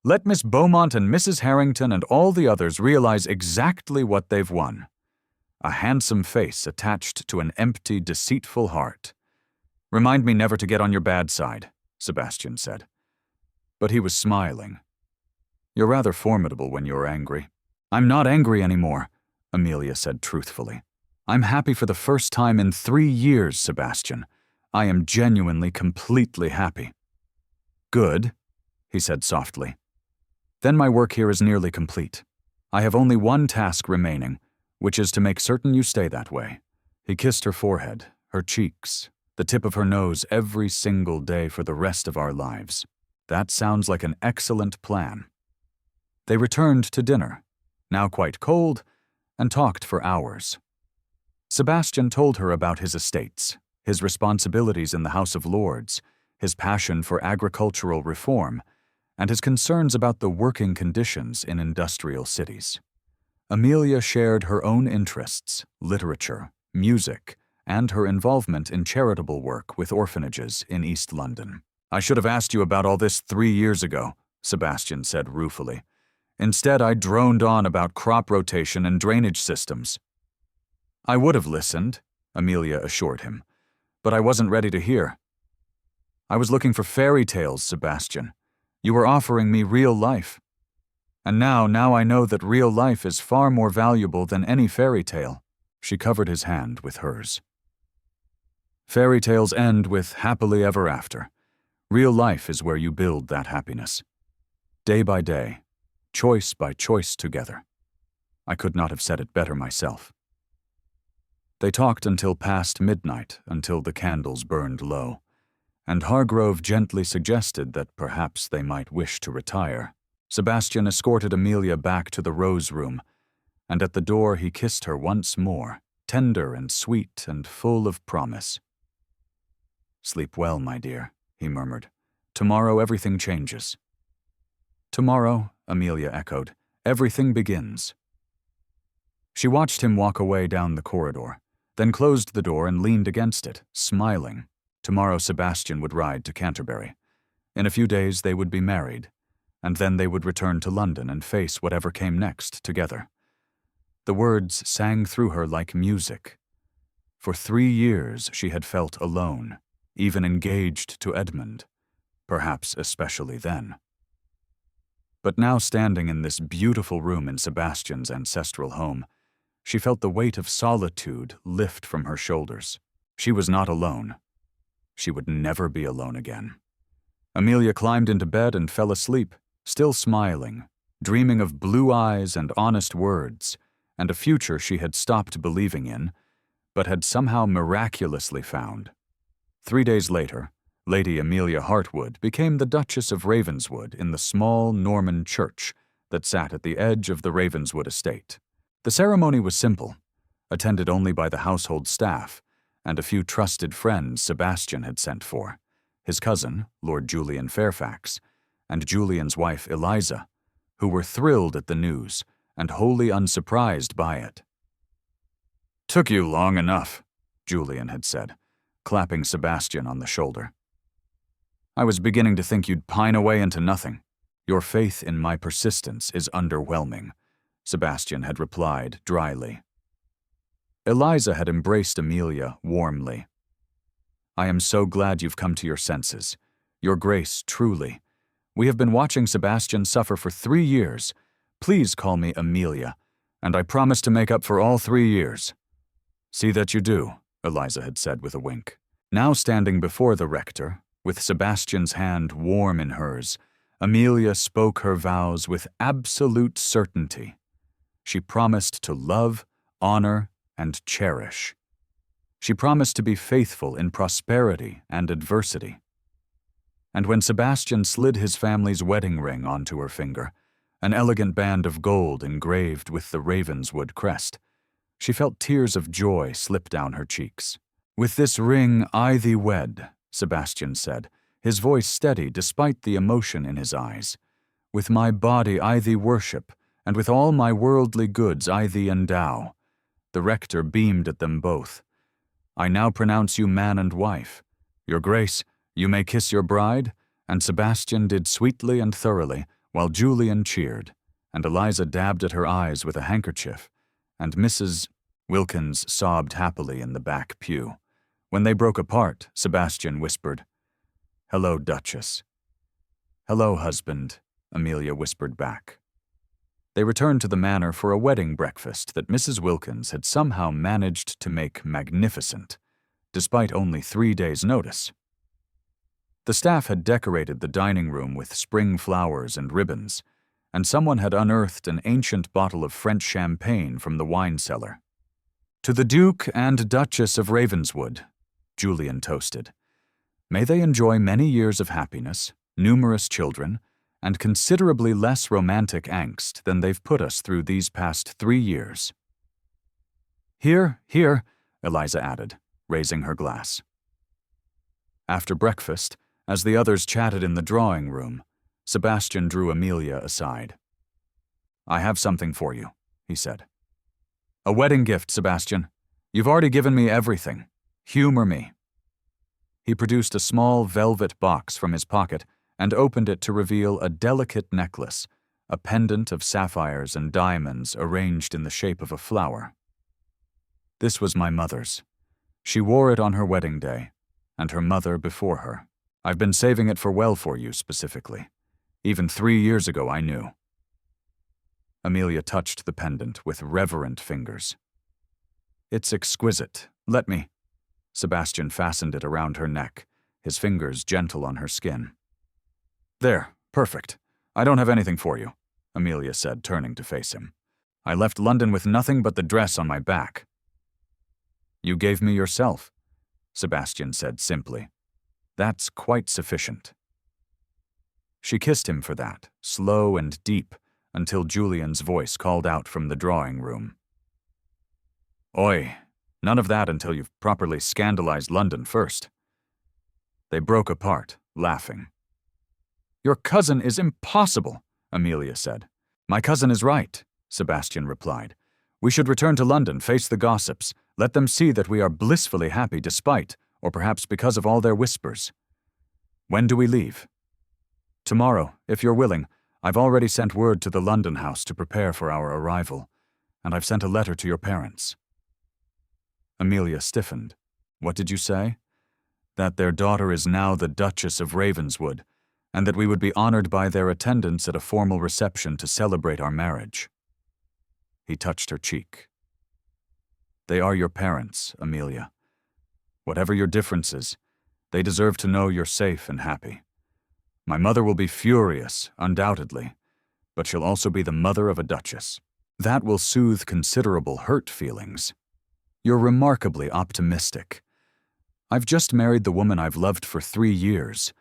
Let Miss Beaumont and Mrs. Harrington and all the others realize exactly what they've won. A handsome face attached to an empty, deceitful heart. Remind me never to get on your bad side, Sebastian said. But he was smiling. You're rather formidable when you're angry. I'm not angry anymore, Amelia said truthfully. I'm happy for the first time in 3 years, Sebastian. I am genuinely, completely happy. Good, he said softly. Then my work here is nearly complete. I have only one task remaining, which is to make certain you stay that way. He kissed her forehead, her cheeks, the tip of her nose every single day for the rest of our lives. That sounds like an excellent plan. They returned to dinner, now quite cold, and talked for hours. Sebastian told her about his estates, his responsibilities in the House of Lords, his passion for agricultural reform, and his concerns about the working conditions in industrial cities. Amelia shared her own interests, literature, music, and her involvement in charitable work with orphanages in East London. I should have asked you about all this 3 years ago, Sebastian said ruefully. Instead, I droned on about crop rotation and drainage systems. I would have listened, Amelia assured him, but I wasn't ready to hear. I was looking for fairy tales, Sebastian. You were offering me real life. And now I know that real life is far more valuable than any fairy tale. She covered his hand with hers. Fairy tales end with happily ever after. Real life is where you build that happiness. Day by day, choice by choice together. I could not have said it better myself. They talked until past midnight, until the candles burned low, and Hargrove gently suggested that perhaps they might wish to retire. Sebastian escorted Amelia back to the Rose Room, and at the door he kissed her once more, tender and sweet and full of promise. Sleep well, my dear, he murmured. Tomorrow everything changes. Tomorrow, Amelia echoed, everything begins. She watched him walk away down the corridor, then closed the door and leaned against it, smiling. Tomorrow Sebastian would ride to Canterbury. In a few days they would be married, and then they would return to London and face whatever came next together. The words sang through her like music. For 3 years she had felt alone, even engaged to Edmund, perhaps especially then. But now, standing in this beautiful room in Sebastian's ancestral home, she felt the weight of solitude lift from her shoulders. She was not alone. She would never be alone again. Amelia climbed into bed and fell asleep, still smiling, dreaming of blue eyes and honest words, and a future she had stopped believing in, but had somehow miraculously found. 3 days later, Lady Amelia Hartwood became the Duchess of Ravenswood in the small Norman church that sat at the edge of the Ravenswood estate. The ceremony was simple, attended only by the household staff and a few trusted friends Sebastian had sent for, his cousin, Lord Julian Fairfax, and Julian's wife Eliza, who were thrilled at the news and wholly unsurprised by it. "Took you long enough," Julian had said, clapping Sebastian on the shoulder. "I was beginning to think you'd pine away into nothing. Your faith in my persistence is underwhelming," Sebastian had replied dryly. Eliza had embraced Amelia warmly. "I am so glad you've come to your senses. Your Grace, truly. We have been watching Sebastian suffer for 3 years. Please call me Amelia, and I promise to make up for all 3 years." "See that you do," Eliza had said with a wink. Now standing before the rector, with Sebastian's hand warm in hers, Amelia spoke her vows with absolute certainty. She promised to love, honor, and cherish. She promised to be faithful in prosperity and adversity. And when Sebastian slid his family's wedding ring onto her finger, an elegant band of gold engraved with the Ravenswood crest, she felt tears of joy slip down her cheeks. "With this ring I thee wed," Sebastian said, his voice steady despite the emotion in his eyes. "With my body I thee worship, and with all my worldly goods I thee endow." The rector beamed at them both. "I now pronounce you man and wife. Your Grace, you may kiss your bride," and Sebastian did sweetly and thoroughly, while Julian cheered, and Eliza dabbed at her eyes with a handkerchief, and Mrs. Wilkins sobbed happily in the back pew. When they broke apart, Sebastian whispered, "Hello, Duchess." "Hello, husband," Amelia whispered back. They returned to the manor for a wedding breakfast that Mrs. Wilkins had somehow managed to make magnificent, despite only 3 days' notice. The staff had decorated the dining room with spring flowers and ribbons, and someone had unearthed an ancient bottle of French champagne from the wine cellar. "To the Duke and Duchess of Ravenswood," Julian toasted. "May they enjoy many years of happiness, numerous children, and considerably less romantic angst than they've put us through these past 3 years." "Here, here," Eliza added, raising her glass. After breakfast, as the others chatted in the drawing room, Sebastian drew Amelia aside. "I have something for you," he said. "A wedding gift, Sebastian. You've already given me everything. Humor me." He produced a small velvet box from his pocket and opened it to reveal a delicate necklace, a pendant of sapphires and diamonds arranged in the shape of a flower. "This was my mother's. She wore it on her wedding day, and her mother before her. I've been saving it for you specifically. Even 3 years ago I knew." Amelia touched the pendant with reverent fingers. "It's exquisite. Let me." Sebastian fastened it around her neck, his fingers gentle on her skin. "There, perfect. I don't have anything for you," Amelia said, turning to face him. "I left London with nothing but the dress on my back." "You gave me yourself," Sebastian said simply. "That's quite sufficient." She kissed him for that, slow and deep, until Julian's voice called out from the drawing room. "Oi, none of that until you've properly scandalized London first." They broke apart, laughing. "Your cousin is impossible," Amelia said. "My cousin is right," Sebastian replied. "We should return to London, face the gossips, let them see that we are blissfully happy despite, or perhaps because of all their whispers. When do we leave?" "Tomorrow, if you're willing. I've already sent word to the London house to prepare for our arrival, and I've sent a letter to your parents." Amelia stiffened. What did you say? That their daughter is now the Duchess of Ravenswood, and that we would be honored by their attendance at a formal reception to celebrate our marriage. He touched her cheek. They are your parents, Amelia. Whatever your differences, they deserve to know you're safe and happy. My mother will be furious, undoubtedly, but she'll also be the mother of a duchess. That will soothe considerable hurt feelings. You're remarkably optimistic. I've just married the woman I've loved for 3 years.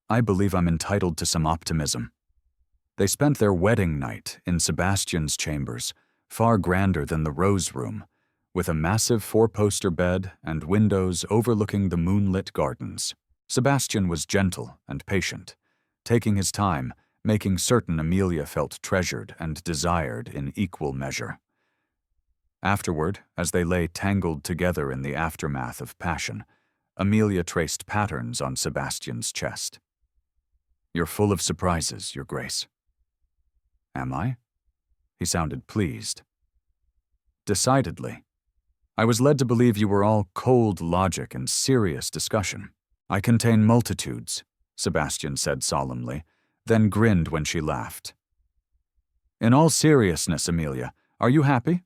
I believe I'm entitled to some optimism. They spent their wedding night in Sebastian's chambers, far grander than the Rose Room, with a massive 4-poster bed and windows overlooking the moonlit gardens. Sebastian was gentle and patient, taking his time, making certain Amelia felt treasured and desired in equal measure. Afterward, as they lay tangled together in the aftermath of passion, Amelia traced patterns on Sebastian's chest. You're full of surprises, Your Grace. Am I? He sounded pleased. Decidedly. I was led to believe you were all cold logic and serious discussion. I contain multitudes, Sebastian said solemnly, then grinned when she laughed. In all seriousness, Amelia, are you happy?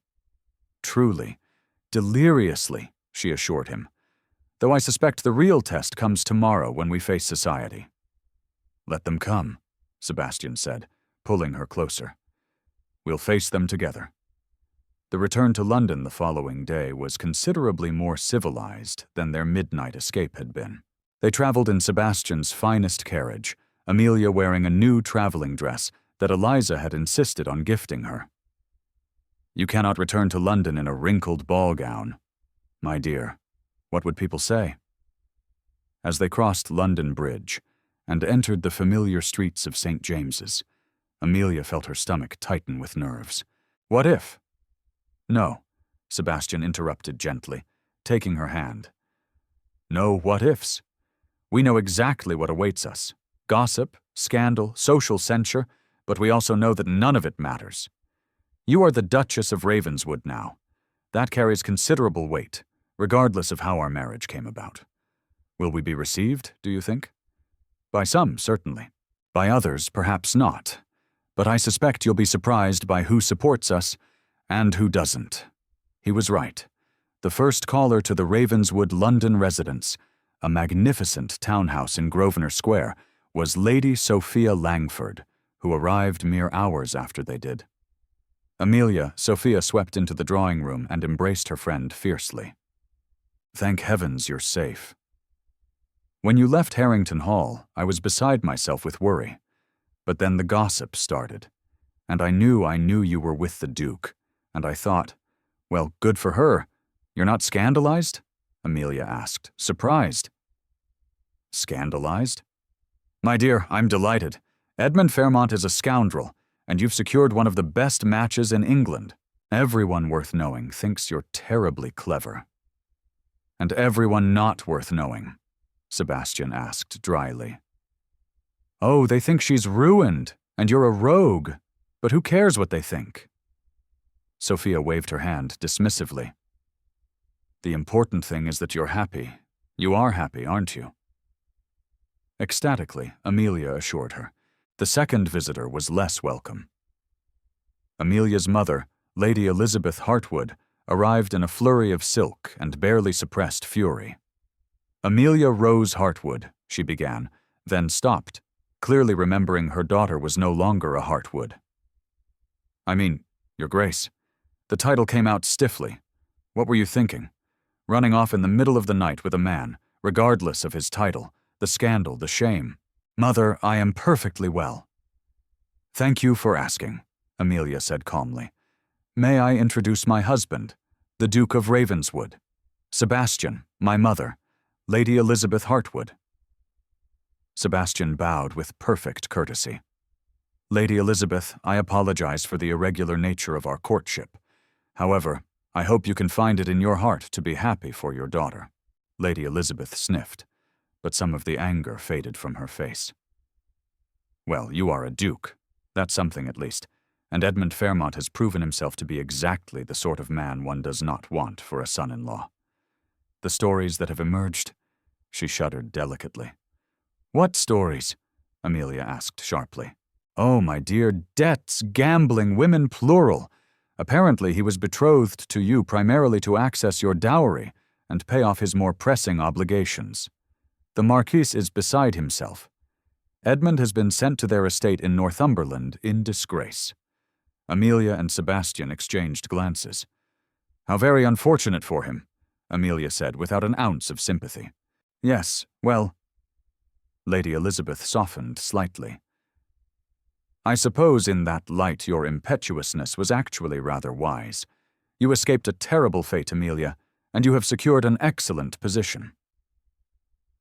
Truly, deliriously, she assured him, though I suspect the real test comes tomorrow when we face society. Let them come, Sebastian said, pulling her closer. We'll face them together. The return to London the following day was considerably more civilized than their midnight escape had been. They traveled in Sebastian's finest carriage, Amelia wearing a new traveling dress that Eliza had insisted on gifting her. You cannot return to London in a wrinkled ball gown. My dear, what would people say? As they crossed London Bridge and entered the familiar streets of St. James's, Amelia felt her stomach tighten with nerves. What if? No, Sebastian interrupted gently, taking her hand. No what-ifs. We know exactly what awaits us. Gossip, scandal, social censure, but we also know that none of it matters. You are the Duchess of Ravenswood now. That carries considerable weight, regardless of how our marriage came about. Will we be received, do you think? By some, certainly. By others, perhaps not. But I suspect you'll be surprised by who supports us and who doesn't. He was right. The first caller to the Ravenswood London residence, a magnificent townhouse in Grosvenor Square, was Lady Sophia Langford, who arrived mere hours after they did. Sophia swept into the drawing room and embraced her friend fiercely. Thank heavens you're safe. When you left Harrington Hall, I was beside myself with worry. But then the gossip started, and I knew you were with the Duke, and I thought, well, good for her. You're not scandalized? Amelia asked, surprised. Scandalized? My dear, I'm delighted. Edmund Fairmont is a scoundrel, and you've secured one of the best matches in England. Everyone worth knowing thinks you're terribly clever. And everyone not worth knowing? Sebastian asked dryly. Oh, they think she's ruined, and you're a rogue. But who cares what they think? Sophia waved her hand dismissively. The important thing is that you're happy. You are happy, aren't you? Ecstatically, Amelia assured her. The second visitor was less welcome. Amelia's mother, Lady Elizabeth Hartwood, arrived in a flurry of silk and barely suppressed fury. Amelia Rose Hartwood, she began, then stopped, clearly remembering her daughter was no longer a Hartwood. I mean, Your Grace, the title came out stiffly. What were you thinking? Running off in the middle of the night with a man, regardless of his title, the scandal, the shame. Mother, I am perfectly well. Thank you for asking, Amelia said calmly. May I introduce my husband, the Duke of Ravenswood, Sebastian, my mother, Lady Elizabeth Hartwood. Sebastian bowed with perfect courtesy. Lady Elizabeth, I apologize for the irregular nature of our courtship. However, I hope you can find it in your heart to be happy for your daughter. Lady Elizabeth sniffed, but some of the anger faded from her face. Well, you are a duke. That's something at least, and Edmund Fairmont has proven himself to be exactly the sort of man one does not want for a son-in-law. The stories that have emerged? She shuddered delicately. What stories? Amelia asked sharply. Oh, my dear, debts, gambling, women plural. Apparently he was betrothed to you primarily to access your dowry and pay off his more pressing obligations. The Marquis is beside himself. Edmund has been sent to their estate in Northumberland in disgrace. Amelia and Sebastian exchanged glances. How very unfortunate for him, Amelia said without an ounce of sympathy. Yes, well. Lady Elizabeth softened slightly. I suppose in that light your impetuousness was actually rather wise. You escaped a terrible fate, Amelia, and you have secured an excellent position.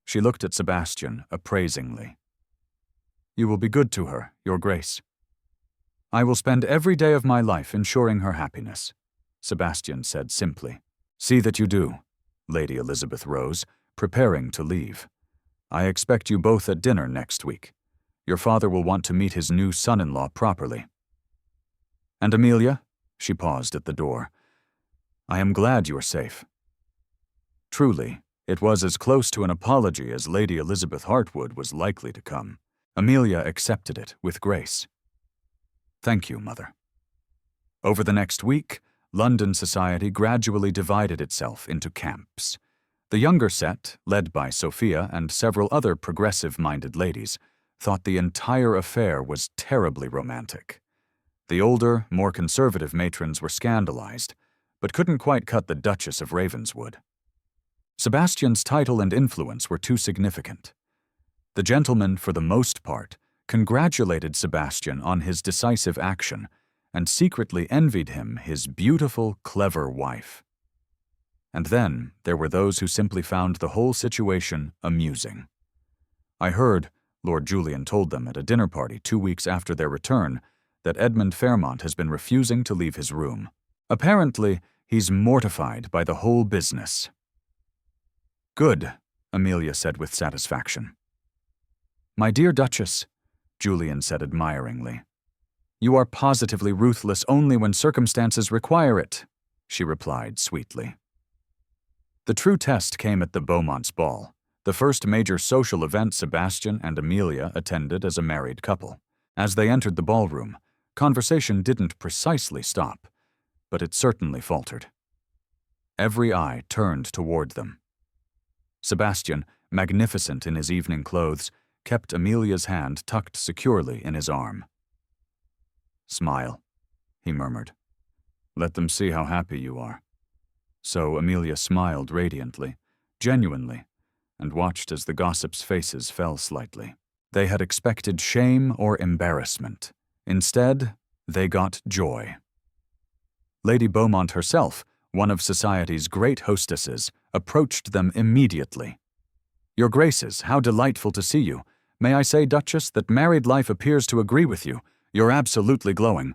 She looked at Sebastian appraisingly. You will be good to her, Your Grace. I will spend every day of my life ensuring her happiness, Sebastian said simply. See that you do. Lady Elizabeth rose, preparing to leave. I expect you both at dinner next week. Your father will want to meet his new son-in-law properly. And Amelia? She paused at the door. I am glad you are safe. Truly, it was as close to an apology as Lady Elizabeth Hartwood was likely to come. Amelia accepted it with grace. Thank you, Mother. Over the next week, London society gradually divided itself into camps. The younger set, led by Sophia and several other progressive-minded ladies, thought the entire affair was terribly romantic. The older, more conservative matrons were scandalized, but couldn't quite cut the Duchess of Ravenswood. Sebastian's title and influence were too significant. The gentlemen, for the most part, congratulated Sebastian on his decisive action and secretly envied him his beautiful, clever wife. And then there were those who simply found the whole situation amusing. I heard, Lord Julian told them at a dinner party 2 weeks after their return, that Edmund Fairmont has been refusing to leave his room. Apparently, he's mortified by the whole business. Good, Amelia said with satisfaction. My dear Duchess, Julian said admiringly. You are positively ruthless only when circumstances require it, she replied sweetly. The true test came at the Beaumonts' ball, the first major social event Sebastian and Amelia attended as a married couple. As they entered the ballroom, conversation didn't precisely stop, but it certainly faltered. Every eye turned toward them. Sebastian, magnificent in his evening clothes, kept Amelia's hand tucked securely in his arm. Smile, he murmured. Let them see how happy you are. So Amelia smiled radiantly, genuinely, and watched as the gossips' faces fell slightly. They had expected shame or embarrassment. Instead, they got joy. Lady Beaumont herself, one of society's great hostesses, approached them immediately. Your Graces, how delightful to see you. May I say, Duchess, that married life appears to agree with you. You're absolutely glowing.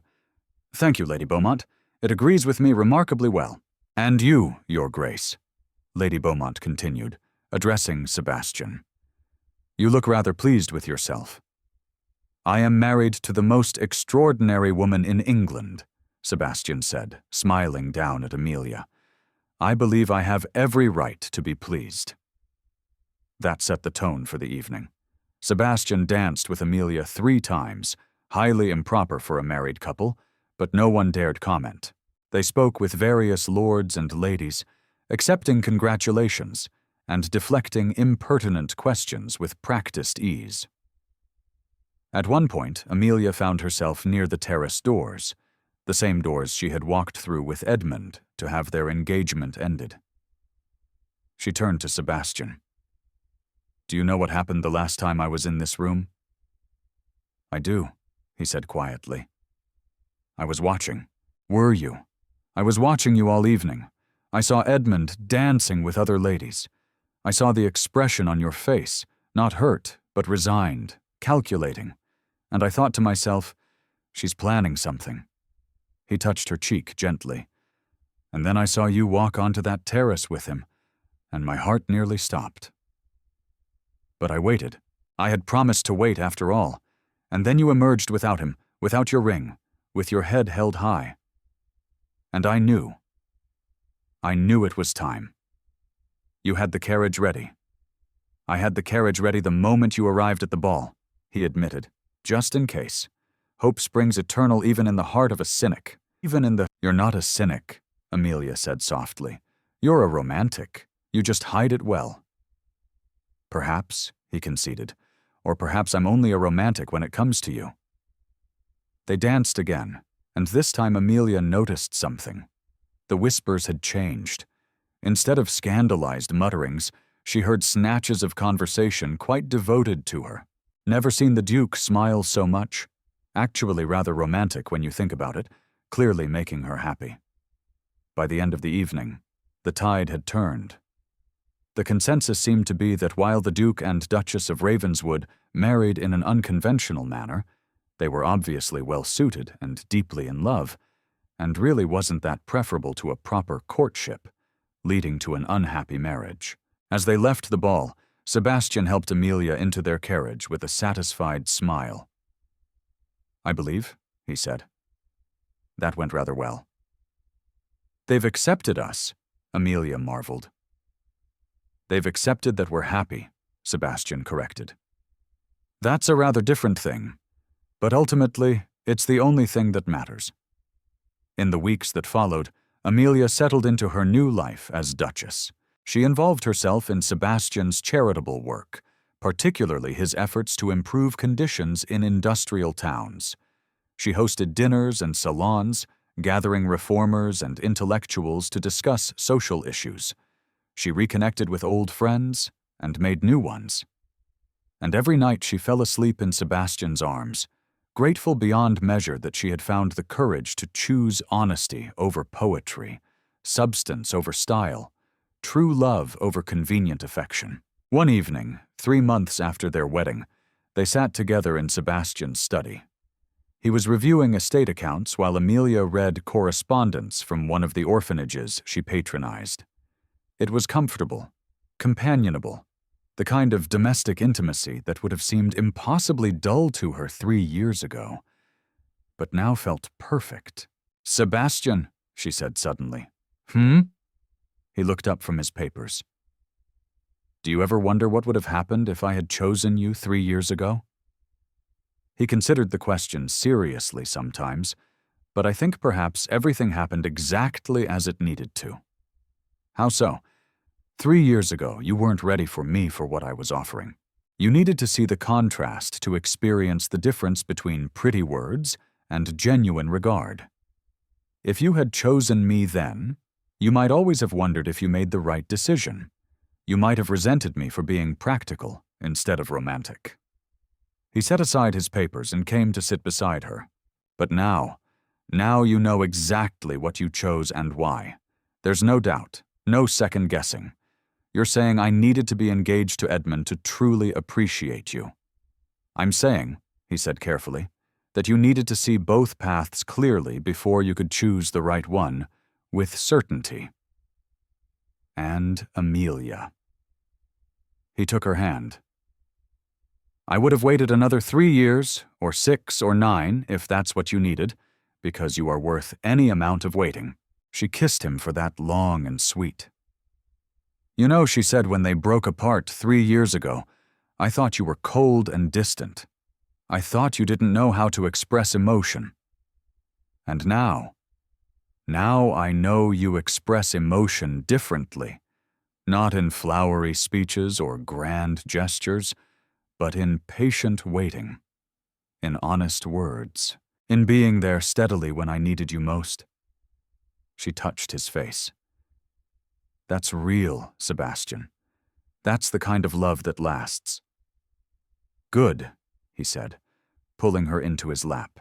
Thank you, Lady Beaumont. It agrees with me remarkably well. And you, Your Grace, Lady Beaumont continued, addressing Sebastian. You look rather pleased with yourself. I am married to the most extraordinary woman in England, Sebastian said, smiling down at Amelia. I believe I have every right to be pleased. That set the tone for the evening. Sebastian danced with Amelia 3 times, highly improper for a married couple, but no one dared comment. They spoke with various lords and ladies, accepting congratulations and deflecting impertinent questions with practiced ease. At one point, Amelia found herself near the terrace doors, the same doors she had walked through with Edmund to have their engagement ended. She turned to Sebastian. Do you know what happened the last time I was in this room? I do, he said quietly. I was watching. Were you? I was watching you all evening. I saw Edmund dancing with other ladies. I saw the expression on your face, not hurt, but resigned, calculating. And I thought to myself, she's planning something. He touched her cheek gently. And then I saw you walk onto that terrace with him, and my heart nearly stopped. But I waited. I had promised to wait after all. And then you emerged without him, without your ring, with your head held high. And I knew it was time. You had the carriage ready. I had the carriage ready the moment you arrived at the ball, he admitted, just in case. Hope springs eternal even in the heart of a cynic. You're not a cynic, Amelia said softly. You're a romantic. You just hide it well. Perhaps, he conceded, or perhaps I'm only a romantic when it comes to you. They danced again, and this time Amelia noticed something. The whispers had changed. Instead of scandalized mutterings, she heard snatches of conversation quite devoted to her. Never seen the Duke smile so much. Actually rather romantic when you think about it, clearly making her happy. By the end of the evening, the tide had turned. The consensus seemed to be that while the Duke and Duchess of Ravenswood married in an unconventional manner, they were obviously well-suited and deeply in love, and really wasn't that preferable to a proper courtship, leading to an unhappy marriage. As they left the ball, Sebastian helped Amelia into their carriage with a satisfied smile. I believe, he said. That went rather well. They've accepted us, Amelia marveled. They've accepted that we're happy, Sebastian corrected. That's a rather different thing, but ultimately, it's the only thing that matters. In the weeks that followed, Amelia settled into her new life as Duchess. She involved herself in Sebastian's charitable work, particularly his efforts to improve conditions in industrial towns. She hosted dinners and salons, gathering reformers and intellectuals to discuss social issues. She reconnected with old friends and made new ones. And every night she fell asleep in Sebastian's arms, grateful beyond measure that she had found the courage to choose honesty over poetry, substance over style, true love over convenient affection. One evening, 3 months after their wedding, they sat together in Sebastian's study. He was reviewing estate accounts while Amelia read correspondence from one of the orphanages she patronized. It was comfortable, companionable, the kind of domestic intimacy that would have seemed impossibly dull to her 3 years ago, but now felt perfect. Sebastian, she said suddenly. He looked up from his papers. Do you ever wonder what would have happened if I had chosen you 3 years ago? He considered the question seriously sometimes, but I think perhaps everything happened exactly as it needed to. How so? 3 years ago, you weren't ready for me for what I was offering. You needed to see the contrast to experience the difference between pretty words and genuine regard. If you had chosen me then, you might always have wondered if you made the right decision. You might have resented me for being practical instead of romantic. He set aside his papers and came to sit beside her. But now you know exactly what you chose and why. There's no doubt, no second guessing. You're saying I needed to be engaged to Edmund to truly appreciate you. I'm saying, he said carefully, that you needed to see both paths clearly before you could choose the right one, with certainty. And Amelia. He took her hand. I would have waited another 3 years, or 6 or 9, if that's what you needed, because you are worth any amount of waiting. She kissed him for that long and sweet. You know, she said when they broke apart 3 years ago, I thought you were cold and distant. I thought you didn't know how to express emotion. And now I know you express emotion differently, not in flowery speeches or grand gestures, but in patient waiting, in honest words, in being there steadily when I needed you most. She touched his face. That's real, Sebastian. That's the kind of love that lasts. Good, he said, pulling her into his lap,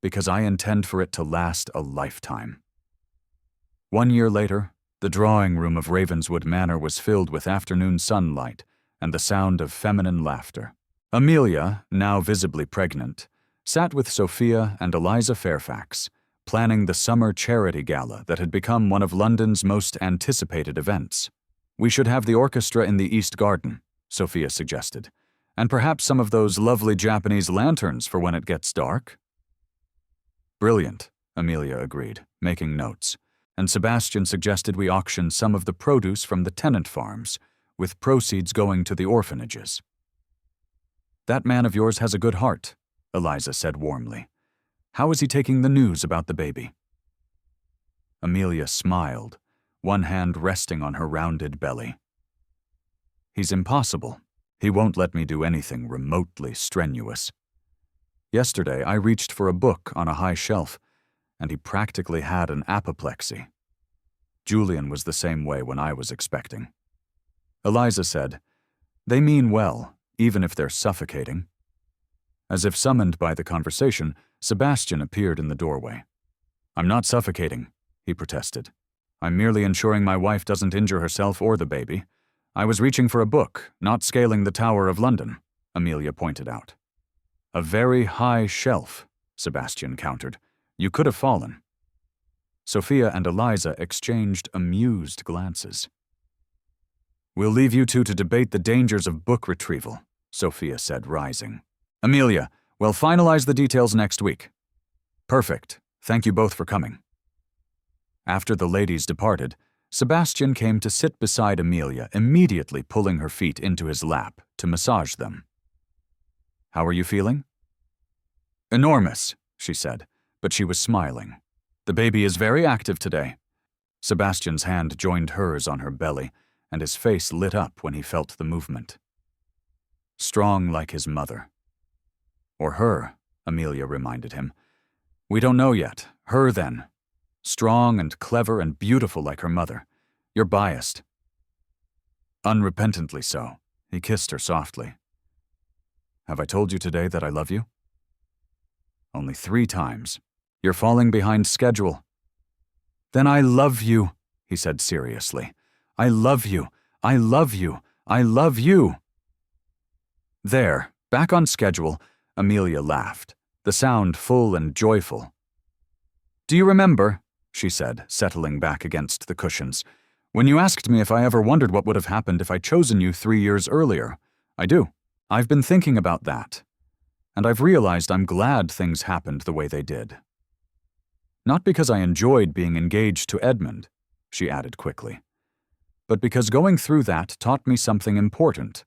because I intend for it to last a lifetime. 1 year later, the drawing room of Ravenswood Manor was filled with afternoon sunlight and the sound of feminine laughter. Amelia, now visibly pregnant, sat with Sophia and Eliza Fairfax, planning the summer charity gala that had become one of London's most anticipated events. We should have the orchestra in the East Garden, Sophia suggested, and perhaps some of those lovely Japanese lanterns for when it gets dark. Brilliant, Amelia agreed, making notes, and Sebastian suggested we auction some of the produce from the tenant farms, with proceeds going to the orphanages. "That man of yours has a good heart," Eliza said warmly. "How is he taking the news about the baby?" Amelia smiled, one hand resting on her rounded belly. "He's impossible. He won't let me do anything remotely strenuous. Yesterday, I reached for a book on a high shelf, and he practically had an apoplexy. Julian was the same way when I was expecting." Eliza said, "They mean well, even if they're suffocating." As if summoned by the conversation, Sebastian appeared in the doorway. "I'm not suffocating," he protested. "I'm merely ensuring my wife doesn't injure herself or the baby. I was reaching for a book, not scaling the Tower of London," Amelia pointed out. "A very high shelf," Sebastian countered. "You could have fallen." Sophia and Eliza exchanged amused glances. "We'll leave you two to debate the dangers of book retrieval," Sophia said, rising. "Amelia, we'll finalize the details next week." "Perfect. Thank you both for coming." After the ladies departed, Sebastian came to sit beside Amelia, immediately pulling her feet into his lap to massage them. "How are you feeling?" "Enormous," she said, but she was smiling. "The baby is very active today." Sebastian's hand joined hers on her belly, and his face lit up when he felt the movement. "Strong like his mother." "Or her," Amelia reminded him. "We don't know yet. Her, then. Strong and clever and beautiful like her mother. You're biased." "Unrepentantly so." He kissed her softly. "Have I told you today that I love you?" "Only 3 times. You're falling behind schedule." "Then I love you," he said seriously. "I love you. I love you. I love you." "There, back on schedule," Amelia laughed, the sound full and joyful. "Do you remember," she said, settling back against the cushions, "when you asked me if I ever wondered what would have happened if I'd chosen you 3 years earlier? I do. I've been thinking about that. And I've realized I'm glad things happened the way they did. Not because I enjoyed being engaged to Edmund," she added quickly, "but because going through that taught me something important,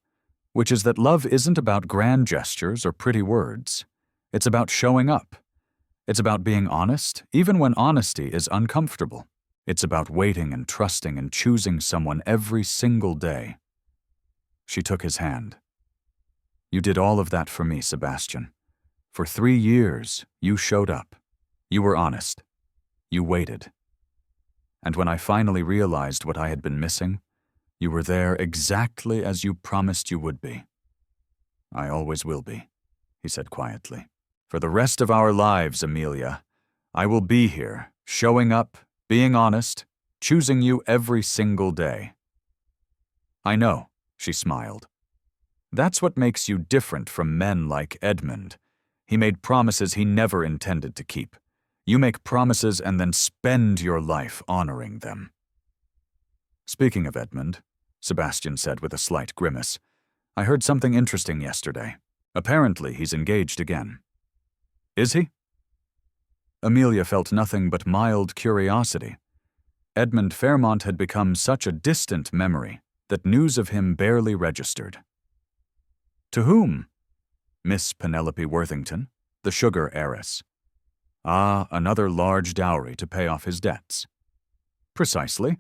which is that love isn't about grand gestures or pretty words. It's about showing up. It's about being honest, even when honesty is uncomfortable. It's about waiting and trusting and choosing someone every single day." She took his hand. "You did all of that for me, Sebastian. For 3 years, you showed up. You were honest. You waited. And when I finally realized what I had been missing, you were there exactly as you promised you would be. I always will be," he said quietly. "For the rest of our lives, Amelia, I will be here, showing up, being honest, choosing you every single day." "I know," she smiled. "That's what makes you different from men like Edmund. He made promises he never intended to keep. You make promises and then spend your life honoring them." "Speaking of Edmund," Sebastian said with a slight grimace, "I heard something interesting yesterday. Apparently he's engaged again." "Is he?" Amelia felt nothing but mild curiosity. Edmund Fairmont had become such a distant memory that news of him barely registered. "To whom?" "Miss Penelope Worthington, the sugar heiress." "Ah, another large dowry to pay off his debts." "Precisely,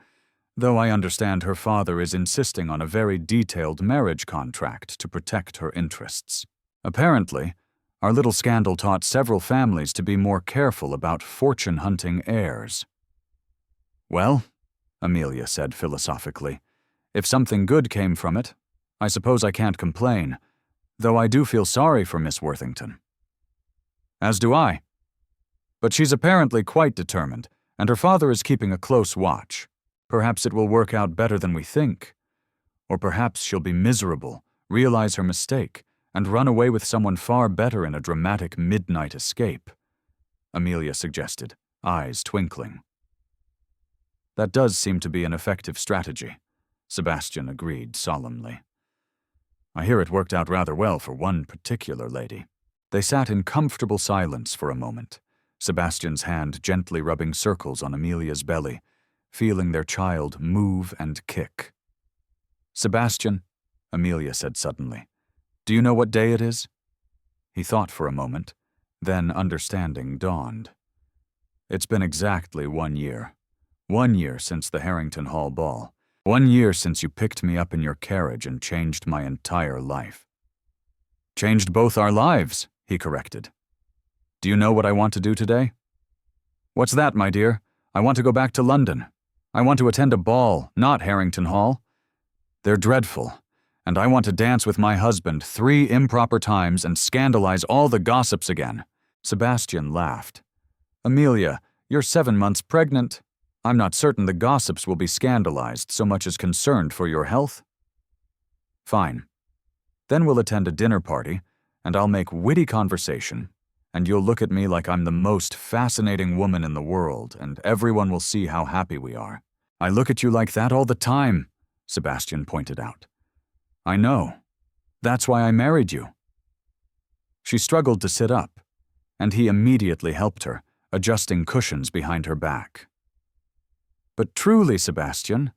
though I understand her father is insisting on a very detailed marriage contract to protect her interests. Apparently, our little scandal taught several families to be more careful about fortune-hunting heirs." "Well," Amelia said philosophically, "if something good came from it, I suppose I can't complain, though I do feel sorry for Miss Worthington." "As do I. But she's apparently quite determined, and her father is keeping a close watch. Perhaps it will work out better than we think. Or perhaps she'll be miserable, realize her mistake, and run away with someone far better in a dramatic midnight escape," Amelia suggested, eyes twinkling. "That does seem to be an effective strategy," Sebastian agreed solemnly. "I hear it worked out rather well for one particular lady." They sat in comfortable silence for a moment, Sebastian's hand gently rubbing circles on Amelia's belly, feeling their child move and kick. "Sebastian," Amelia said suddenly, "do you know what day it is?" He thought for a moment, then understanding dawned. "It's been exactly 1 year. 1 year since the Harrington Hall ball. 1 year since you picked me up in your carriage and changed my entire life." "Changed both our lives," he corrected. "Do you know what I want to do today?" "What's that, my dear? I want to go back to London. I want to attend a ball, not Harrington Hall. They're dreadful, and I want to dance with my husband 3 improper times and scandalize all the gossips again." Sebastian laughed. "Amelia, you're 7 months pregnant. I'm not certain the gossips will be scandalized so much as concerned for your health." "Fine. Then we'll attend a dinner party, and I'll make witty conversation, and you'll look at me like I'm the most fascinating woman in the world, and everyone will see how happy we are." "I look at you like that all the time," Sebastian pointed out. "I know. That's why I married you." She struggled to sit up, and he immediately helped her, adjusting cushions behind her back. "But truly, Sebastian,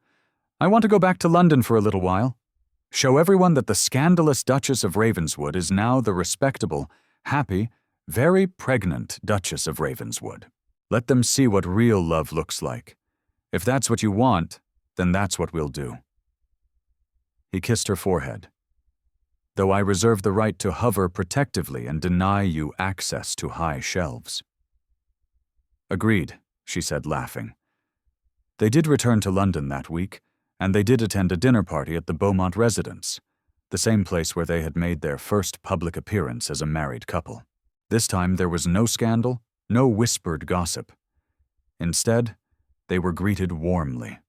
I want to go back to London for a little while. Show everyone that the scandalous Duchess of Ravenswood is now the respectable, happy, very pregnant Duchess of Ravenswood. Let them see what real love looks like. If that's what you want, then that's what we'll do." He kissed her forehead. "Though I reserve the right to hover protectively and deny you access to high shelves." "Agreed," she said, laughing. They did return to London that week, and they did attend a dinner party at the Beaumont residence, the same place where they had made their first public appearance as a married couple. This time there was no scandal, no whispered gossip. Instead, they were greeted warmly.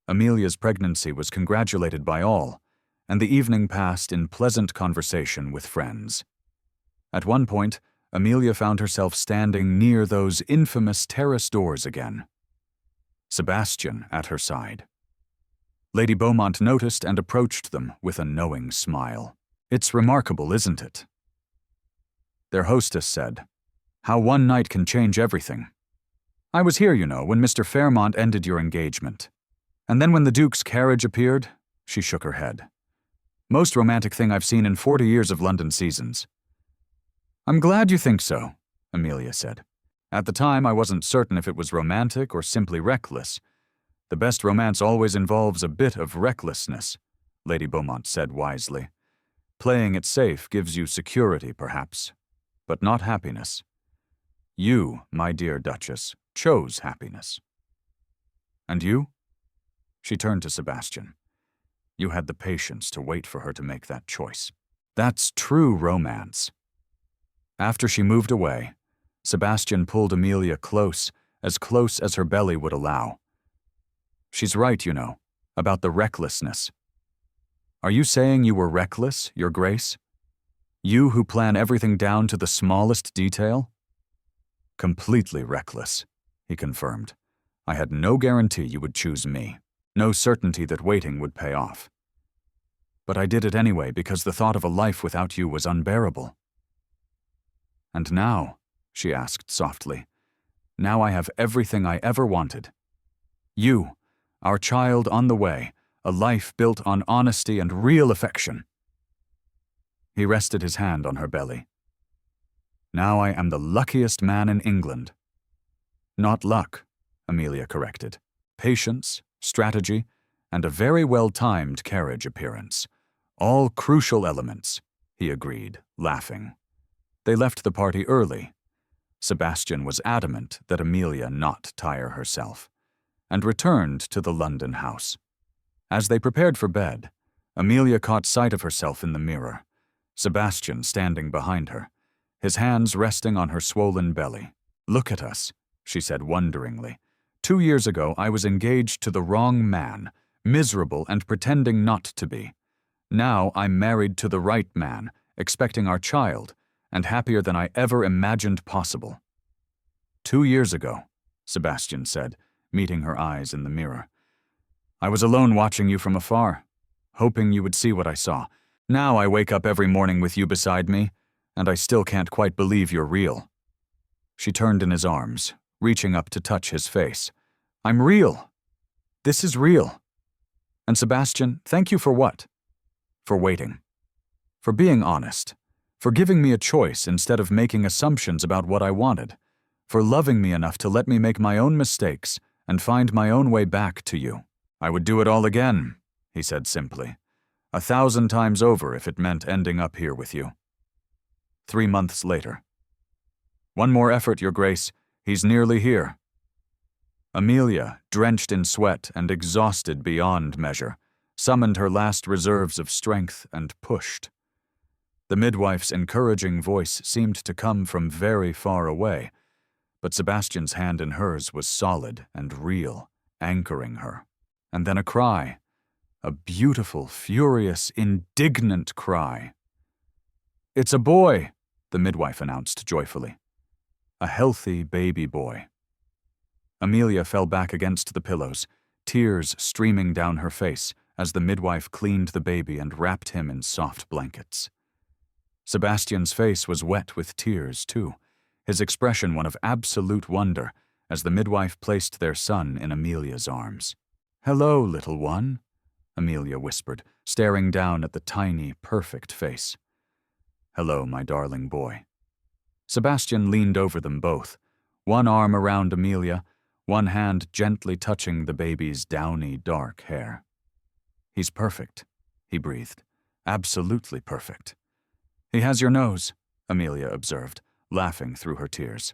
Amelia's pregnancy was congratulated by all, and the evening passed in pleasant conversation with friends. At one point, Amelia found herself standing near those infamous terrace doors again. Sebastian at her side. Lady Beaumont noticed and approached them with a knowing smile. "It's remarkable, isn't it?" Their hostess said, "How one night can change everything. I was here, you know, when Mr. Fairmont ended your engagement. And then when the Duke's carriage appeared," she shook her head. "Most romantic thing I've seen in 40 years of London seasons." "I'm glad you think so," Amelia said. "At the time, I wasn't certain if it was romantic or simply reckless. The best romance always involves a bit of recklessness," Lady Beaumont said wisely. "Playing it safe gives you security, perhaps, but not happiness. You, my dear Duchess, chose happiness." "And you?" She turned to Sebastian. "You had the patience to wait for her to make that choice. That's true romance." After she moved away, Sebastian pulled Amelia close as her belly would allow. "She's right, you know, about the recklessness. Are you saying you were reckless, Your Grace? You who plan everything down to the smallest detail?" "Completely reckless," he confirmed. "I had no guarantee you would choose me, no certainty that waiting would pay off. But I did it anyway because the thought of a life without you was unbearable." "And now," she asked softly, "now I have everything I ever wanted. You, our child on the way, a life built on honesty and real affection." He rested his hand on her belly. "Now I am the luckiest man in England." "Not luck," Amelia corrected. "Patience, strategy, and a very well-timed carriage appearance. All crucial elements," he agreed, laughing. They left the party early. Sebastian was adamant that Amelia not tire herself, and returned to the London house. As they prepared for bed, Amelia caught sight of herself in the mirror, Sebastian standing behind her, his hands resting on her swollen belly. "Look at us," she said wonderingly. 2 years ago I was engaged to the wrong man, miserable and pretending not to be. Now I'm married to the right man, expecting our child, and happier than I ever imagined possible." 2 years ago, Sebastian said, meeting her eyes in the mirror. "I was alone watching you from afar, hoping you would see what I saw. Now I wake up every morning with you beside me, and I still can't quite believe you're real." She turned in his arms, reaching up to touch his face. "I'm real. This is real. And Sebastian, thank you for what? For waiting. For being honest. For giving me a choice instead of making assumptions about what I wanted. For loving me enough to let me make my own mistakes and find my own way back to you. I would do it all again, he said simply. 1,000 times over if it meant ending up here with you. 3 months later. One more effort, Your Grace. He's nearly here. Amelia, drenched in sweat and exhausted beyond measure, summoned her last reserves of strength and pushed. The midwife's encouraging voice seemed to come from very far away, but Sebastian's hand in hers was solid and real, anchoring her. And then a cry. A beautiful, furious, indignant cry. "It's a boy," the midwife announced joyfully. A healthy baby boy. Amelia fell back against the pillows, tears streaming down her face as the midwife cleaned the baby and wrapped him in soft blankets. Sebastian's face was wet with tears, too, his expression one of absolute wonder as the midwife placed their son in Amelia's arms. "Hello, little one," Amelia whispered, staring down at the tiny, perfect face. "Hello, my darling boy." Sebastian leaned over them both, one arm around Amelia, one hand gently touching the baby's downy, dark hair. "He's perfect," he breathed. "Absolutely perfect." "He has your nose," Amelia observed, laughing through her tears.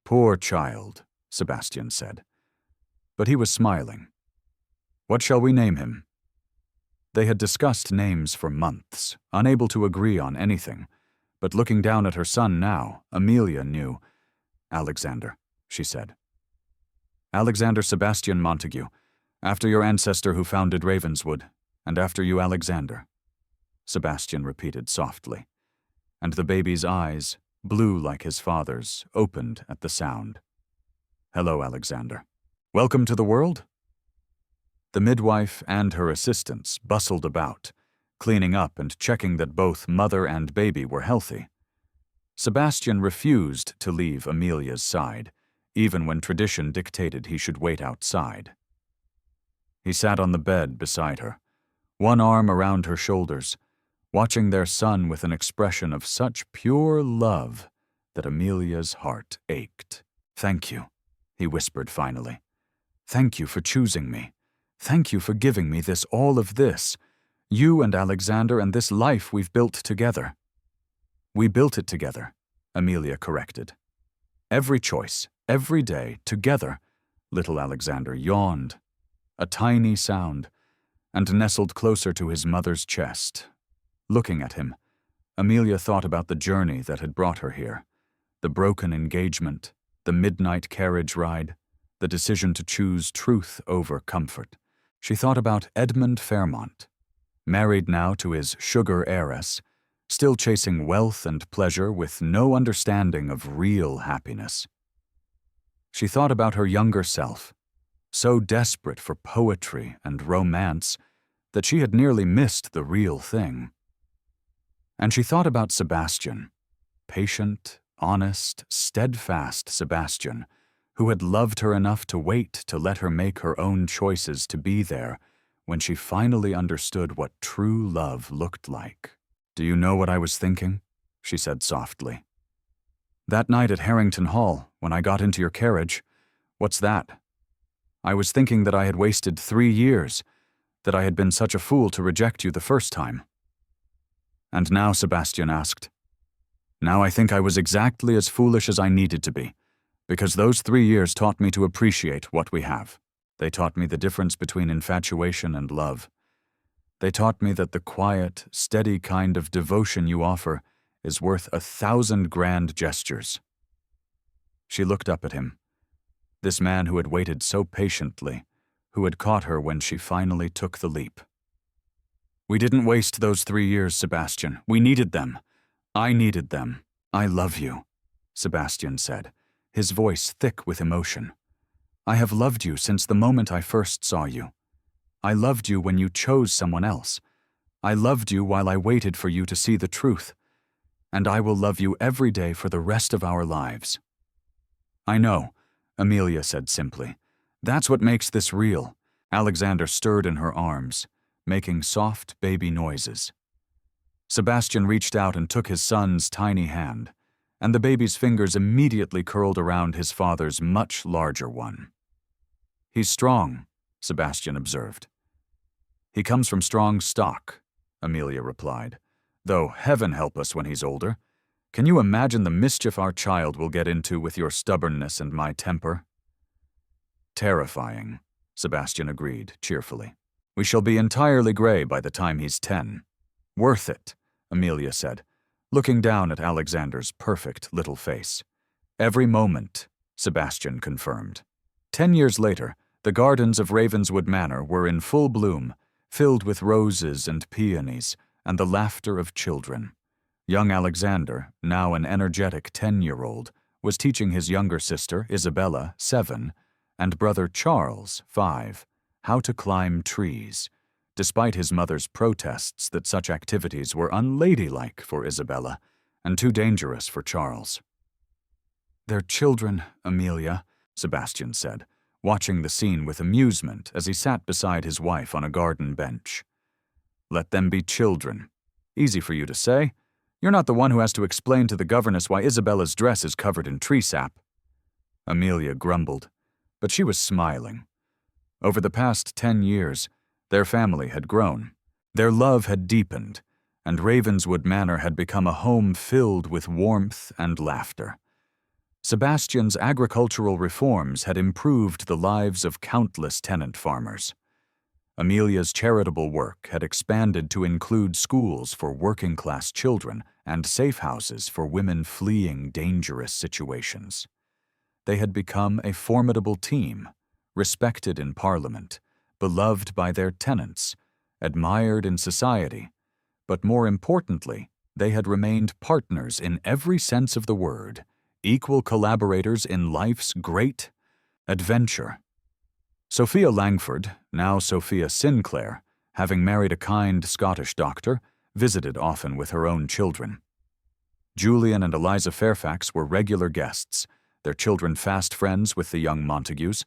"Poor child," Sebastian said. But he was smiling. "What shall we name him?" They had discussed names for months, unable to agree on anything, but looking down at her son now, Amelia knew. "Alexander," she said. "Alexander Sebastian Montague, after your ancestor who founded Ravenswood, and after you, Alexander," Sebastian repeated softly, and the baby's eyes, blue like his father's, opened at the sound. "Hello, Alexander. Welcome to the world?" The midwife and her assistants bustled about, cleaning up and checking that both mother and baby were healthy. Sebastian refused to leave Amelia's side, even when tradition dictated he should wait outside. He sat on the bed beside her, one arm around her shoulders, watching their son with an expression of such pure love that Amelia's heart ached. "Thank you," he whispered finally. "Thank you for choosing me. Thank you for giving me this, all of this. You and Alexander and this life we've built together." "We built it together," Amelia corrected. "Every choice, every day, together," little Alexander yawned, a tiny sound, and nestled closer to his mother's chest. Looking at him, Amelia thought about the journey that had brought her here, the broken engagement, the midnight carriage ride, the decision to choose truth over comfort. She thought about Edmund Fairmont, married now to his sugar heiress, still chasing wealth and pleasure with no understanding of real happiness. She thought about her younger self, so desperate for poetry and romance that she had nearly missed the real thing. And she thought about Sebastian, patient, honest, steadfast Sebastian, who had loved her enough to wait to let her make her own choices to be there when she finally understood what true love looked like. "Do you know what I was thinking?" she said softly. "That night at Harrington Hall, when I got into your carriage, what's that? I was thinking that I had wasted 3 years, that I had been such a fool to reject you the first time." "And now," Sebastian asked. "Now I think I was exactly as foolish as I needed to be, because those 3 years taught me to appreciate what we have. They taught me the difference between infatuation and love. They taught me that the quiet, steady kind of devotion you offer is worth 1,000 grand gestures." She looked up at him, this man who had waited so patiently, who had caught her when she finally took the leap. "We didn't waste those 3 years, Sebastian. We needed them. I needed them. I love you," Sebastian said, his voice thick with emotion. "I have loved you since the moment I first saw you. I loved you when you chose someone else. I loved you while I waited for you to see the truth. And I will love you every day for the rest of our lives." "I know," Amelia said simply. "That's what makes this real. Alexander stirred in her arms, making soft baby noises. Sebastian reached out and took his son's tiny hand, and the baby's fingers immediately curled around his father's much larger one. "He's strong," Sebastian observed. "He comes from strong stock," Amelia replied, "though heaven help us when he's older. Can you imagine the mischief our child will get into with your stubbornness and my temper?" "Terrifying," Sebastian agreed cheerfully. "We shall be entirely gray by the time he's 10. "Worth it," Amelia said, looking down at Alexander's perfect little face. "Every moment," Sebastian confirmed. 10 years later, the gardens of Ravenswood Manor were in full bloom, filled with roses and peonies and the laughter of children. Young Alexander, now an energetic 10-year-old, was teaching his younger sister, Isabella, 7, and brother Charles, 5, how to climb trees, despite his mother's protests that such activities were unladylike for Isabella and too dangerous for Charles. "They're children, Amelia," Sebastian said, watching the scene with amusement as he sat beside his wife on a garden bench. "Let them be children. Easy for you to say. You're not the one who has to explain to the governess why Isabella's dress is covered in tree sap." Amelia grumbled, but she was smiling. Over the past 10 years, their family had grown. Their love had deepened, and Ravenswood Manor had become a home filled with warmth and laughter. Sebastian's agricultural reforms had improved the lives of countless tenant farmers. Amelia's charitable work had expanded to include schools for working-class children and safe houses for women fleeing dangerous situations. They had become a formidable team, respected in Parliament, beloved by their tenants, admired in society, but more importantly, they had remained partners in every sense of the word, equal collaborators in life's great adventure. Sophia Langford, now Sophia Sinclair, having married a kind Scottish doctor, visited often with her own children. Julian and Eliza Fairfax were regular guests, their children fast friends with the young Montagues.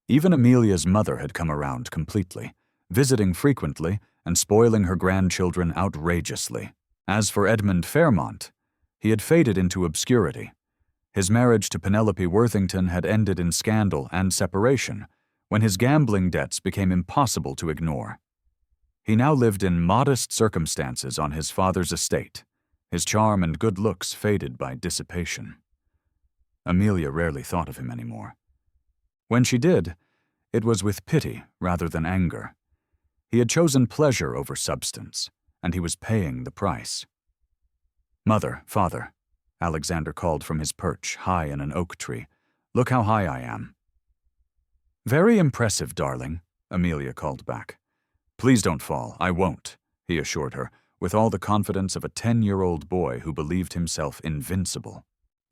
Even Amelia's mother had come around completely, visiting frequently and spoiling her grandchildren outrageously. As for Edmund Fairmont, he had faded into obscurity. His marriage to Penelope Worthington had ended in scandal and separation, when his gambling debts became impossible to ignore. He now lived in modest circumstances on his father's estate, his charm and good looks faded by dissipation. Amelia rarely thought of him anymore. When she did, it was with pity rather than anger. He had chosen pleasure over substance, and he was paying the price. "Mother, father," Alexander called from his perch high in an oak tree, "look how high I am." "Very impressive, darling," Amelia called back. "Please don't fall, I won't," he assured her, with all the confidence of a 10-year-old boy who believed himself invincible.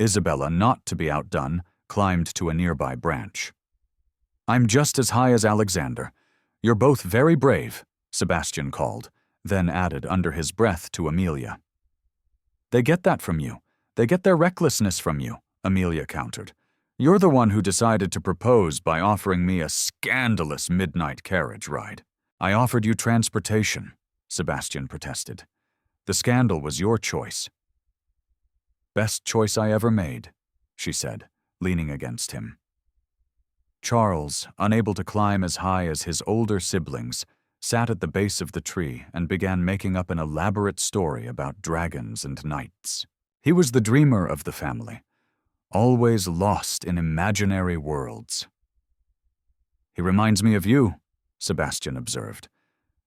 Isabella, not to be outdone, climbed to a nearby branch. "I'm just as high as Alexander. You're both very brave," Sebastian called, then added under his breath to Amelia. "They get that from you. They get their recklessness from you," Amelia countered. "You're the one who decided to propose by offering me a scandalous midnight carriage ride." "I offered you transportation," Sebastian protested. "The scandal was your choice." "Best choice I ever made," she said, leaning against him. Charles, unable to climb as high as his older siblings, sat at the base of the tree and began making up an elaborate story about dragons and knights. He was the dreamer of the family, always lost in imaginary worlds. "He reminds me of you," Sebastian observed.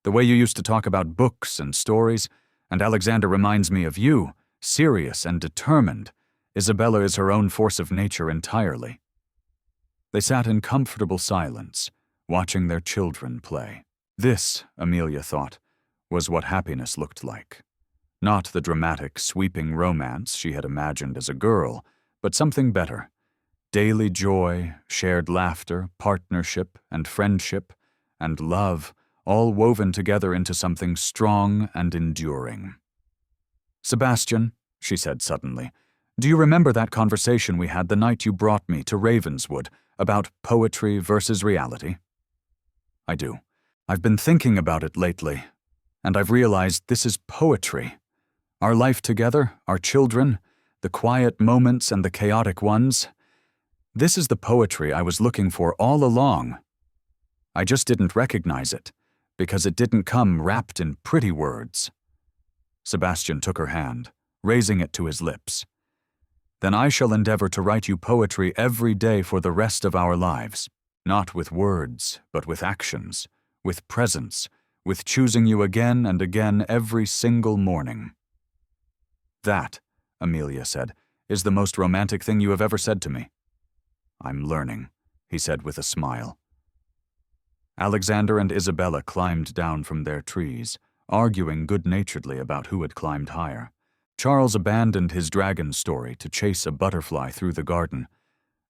"The way you used to talk about books and stories, and Alexander reminds me of you, serious and determined. Isabella is her own force of nature entirely." They sat in comfortable silence, watching their children play. This, Amelia thought, was what happiness looked like. Not the dramatic, sweeping romance she had imagined as a girl, but something better. Daily joy, shared laughter, partnership and friendship, and love, all woven together into something strong and enduring. "Sebastian," she said suddenly, "do you remember that conversation we had the night you brought me to Ravenswood about poetry versus reality?" I do. I've been thinking about it lately, and I've realized this is poetry. Our life together, our children, the quiet moments and the chaotic ones. This is the poetry I was looking for all along. I just didn't recognize it, because it didn't come wrapped in pretty words. Sebastian took her hand, raising it to his lips. Then I shall endeavor to write you poetry every day for the rest of our lives, not with words, but with actions, with presence, with choosing you again and again every single morning. That, Amelia said, is the most romantic thing you have ever said to me. I'm learning, he said with a smile. Alexander and Isabella climbed down from their trees, arguing good-naturedly about who had climbed higher. Charles abandoned his dragon story to chase a butterfly through the garden,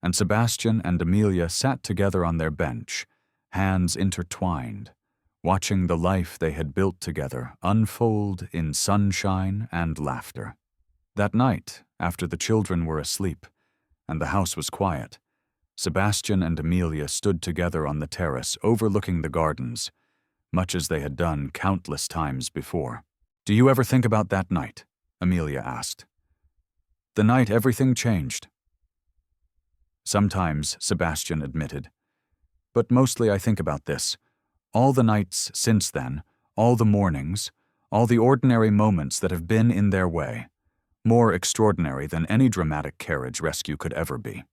and Sebastian and Amelia sat together on their bench, hands intertwined, watching the life they had built together unfold in sunshine and laughter. That night, after the children were asleep and the house was quiet, Sebastian and Amelia stood together on the terrace overlooking the gardens, much as they had done countless times before. "Do you ever think about that night?" Amelia asked. "The night everything changed." "Sometimes," Sebastian admitted. "But mostly I think about this. All the nights since then, all the mornings, all the ordinary moments that have been in their way, more extraordinary than any dramatic carriage rescue could ever be.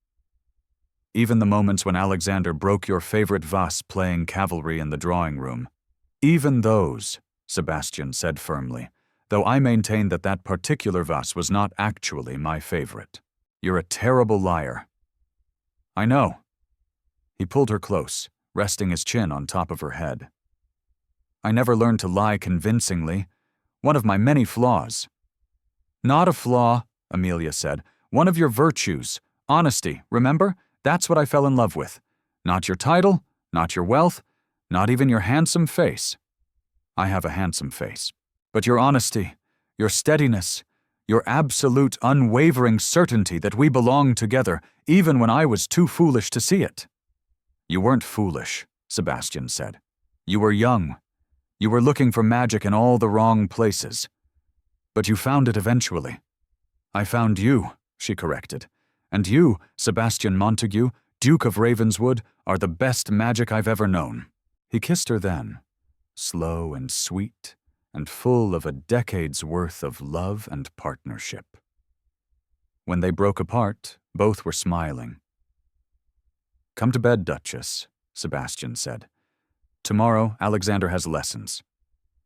Even the moments when Alexander broke your favorite vase playing cavalry in the drawing room. Even those," Sebastian said firmly, "though I maintain that that particular vase was not actually my favorite. You're a terrible liar." "I know." He pulled her close, resting his chin on top of her head. "I never learned to lie convincingly. One of my many flaws." "Not a flaw," Amelia said. "One of your virtues. Honesty, remember? That's what I fell in love with. Not your title, not your wealth, not even your handsome face." "I have a handsome face. But your honesty, your steadiness, your absolute unwavering certainty that we belong together, even when I was too foolish to see it." "You weren't foolish," Sebastian said. "You were young. You were looking for magic in all the wrong places. But you found it eventually." "I found you," she corrected. "And you, Sebastian Montague, Duke of Ravenswood, are the best magic I've ever known." He kissed her then, slow and sweet, and full of a decade's worth of love and partnership. When they broke apart, both were smiling. "Come to bed, Duchess," Sebastian said. "Tomorrow, Alexander has lessons.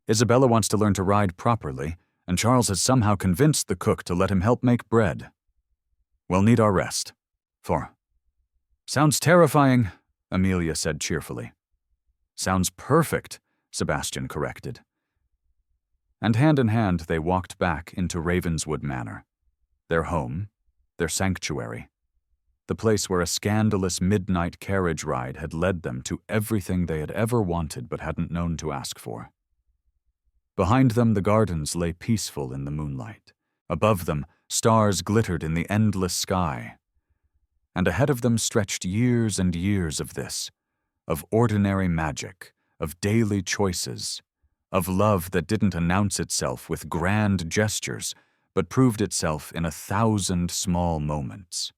Isabella wants to learn to ride properly, and Charles has somehow convinced the cook to let him help make bread. We'll need our rest. Sounds terrifying," Amelia said cheerfully. "Sounds perfect," Sebastian corrected. And hand in hand they walked back into Ravenswood Manor, their home, their sanctuary, the place where a scandalous midnight carriage ride had led them to everything they had ever wanted but hadn't known to ask for. Behind them the gardens lay peaceful in the moonlight. Above them, stars glittered in the endless sky. And ahead of them stretched years and years of this, of ordinary magic, of daily choices, of love that didn't announce itself with grand gestures, but proved itself in 1,000 small moments.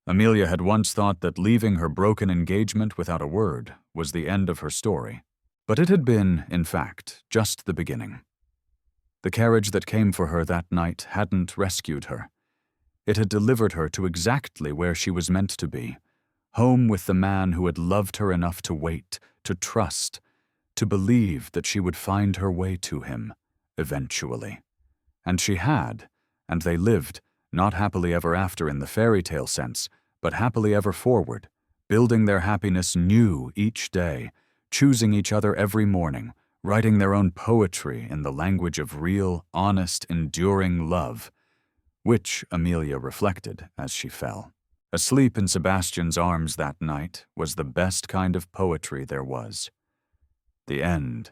Amelia had once thought that leaving her broken engagement without a word was the end of her story. But it had been, in fact, just the beginning. The carriage that came for her that night hadn't rescued her. It had delivered her to exactly where she was meant to be, home with the man who had loved her enough to wait, to trust, to believe that she would find her way to him, eventually. And she had, and they lived, not happily ever after in the fairy tale sense, but happily ever forward, building their happiness new each day, choosing each other every morning, writing their own poetry in the language of real, honest, enduring love, which Amelia reflected as she fell. Asleep in Sebastian's arms that night was the best kind of poetry there was. The end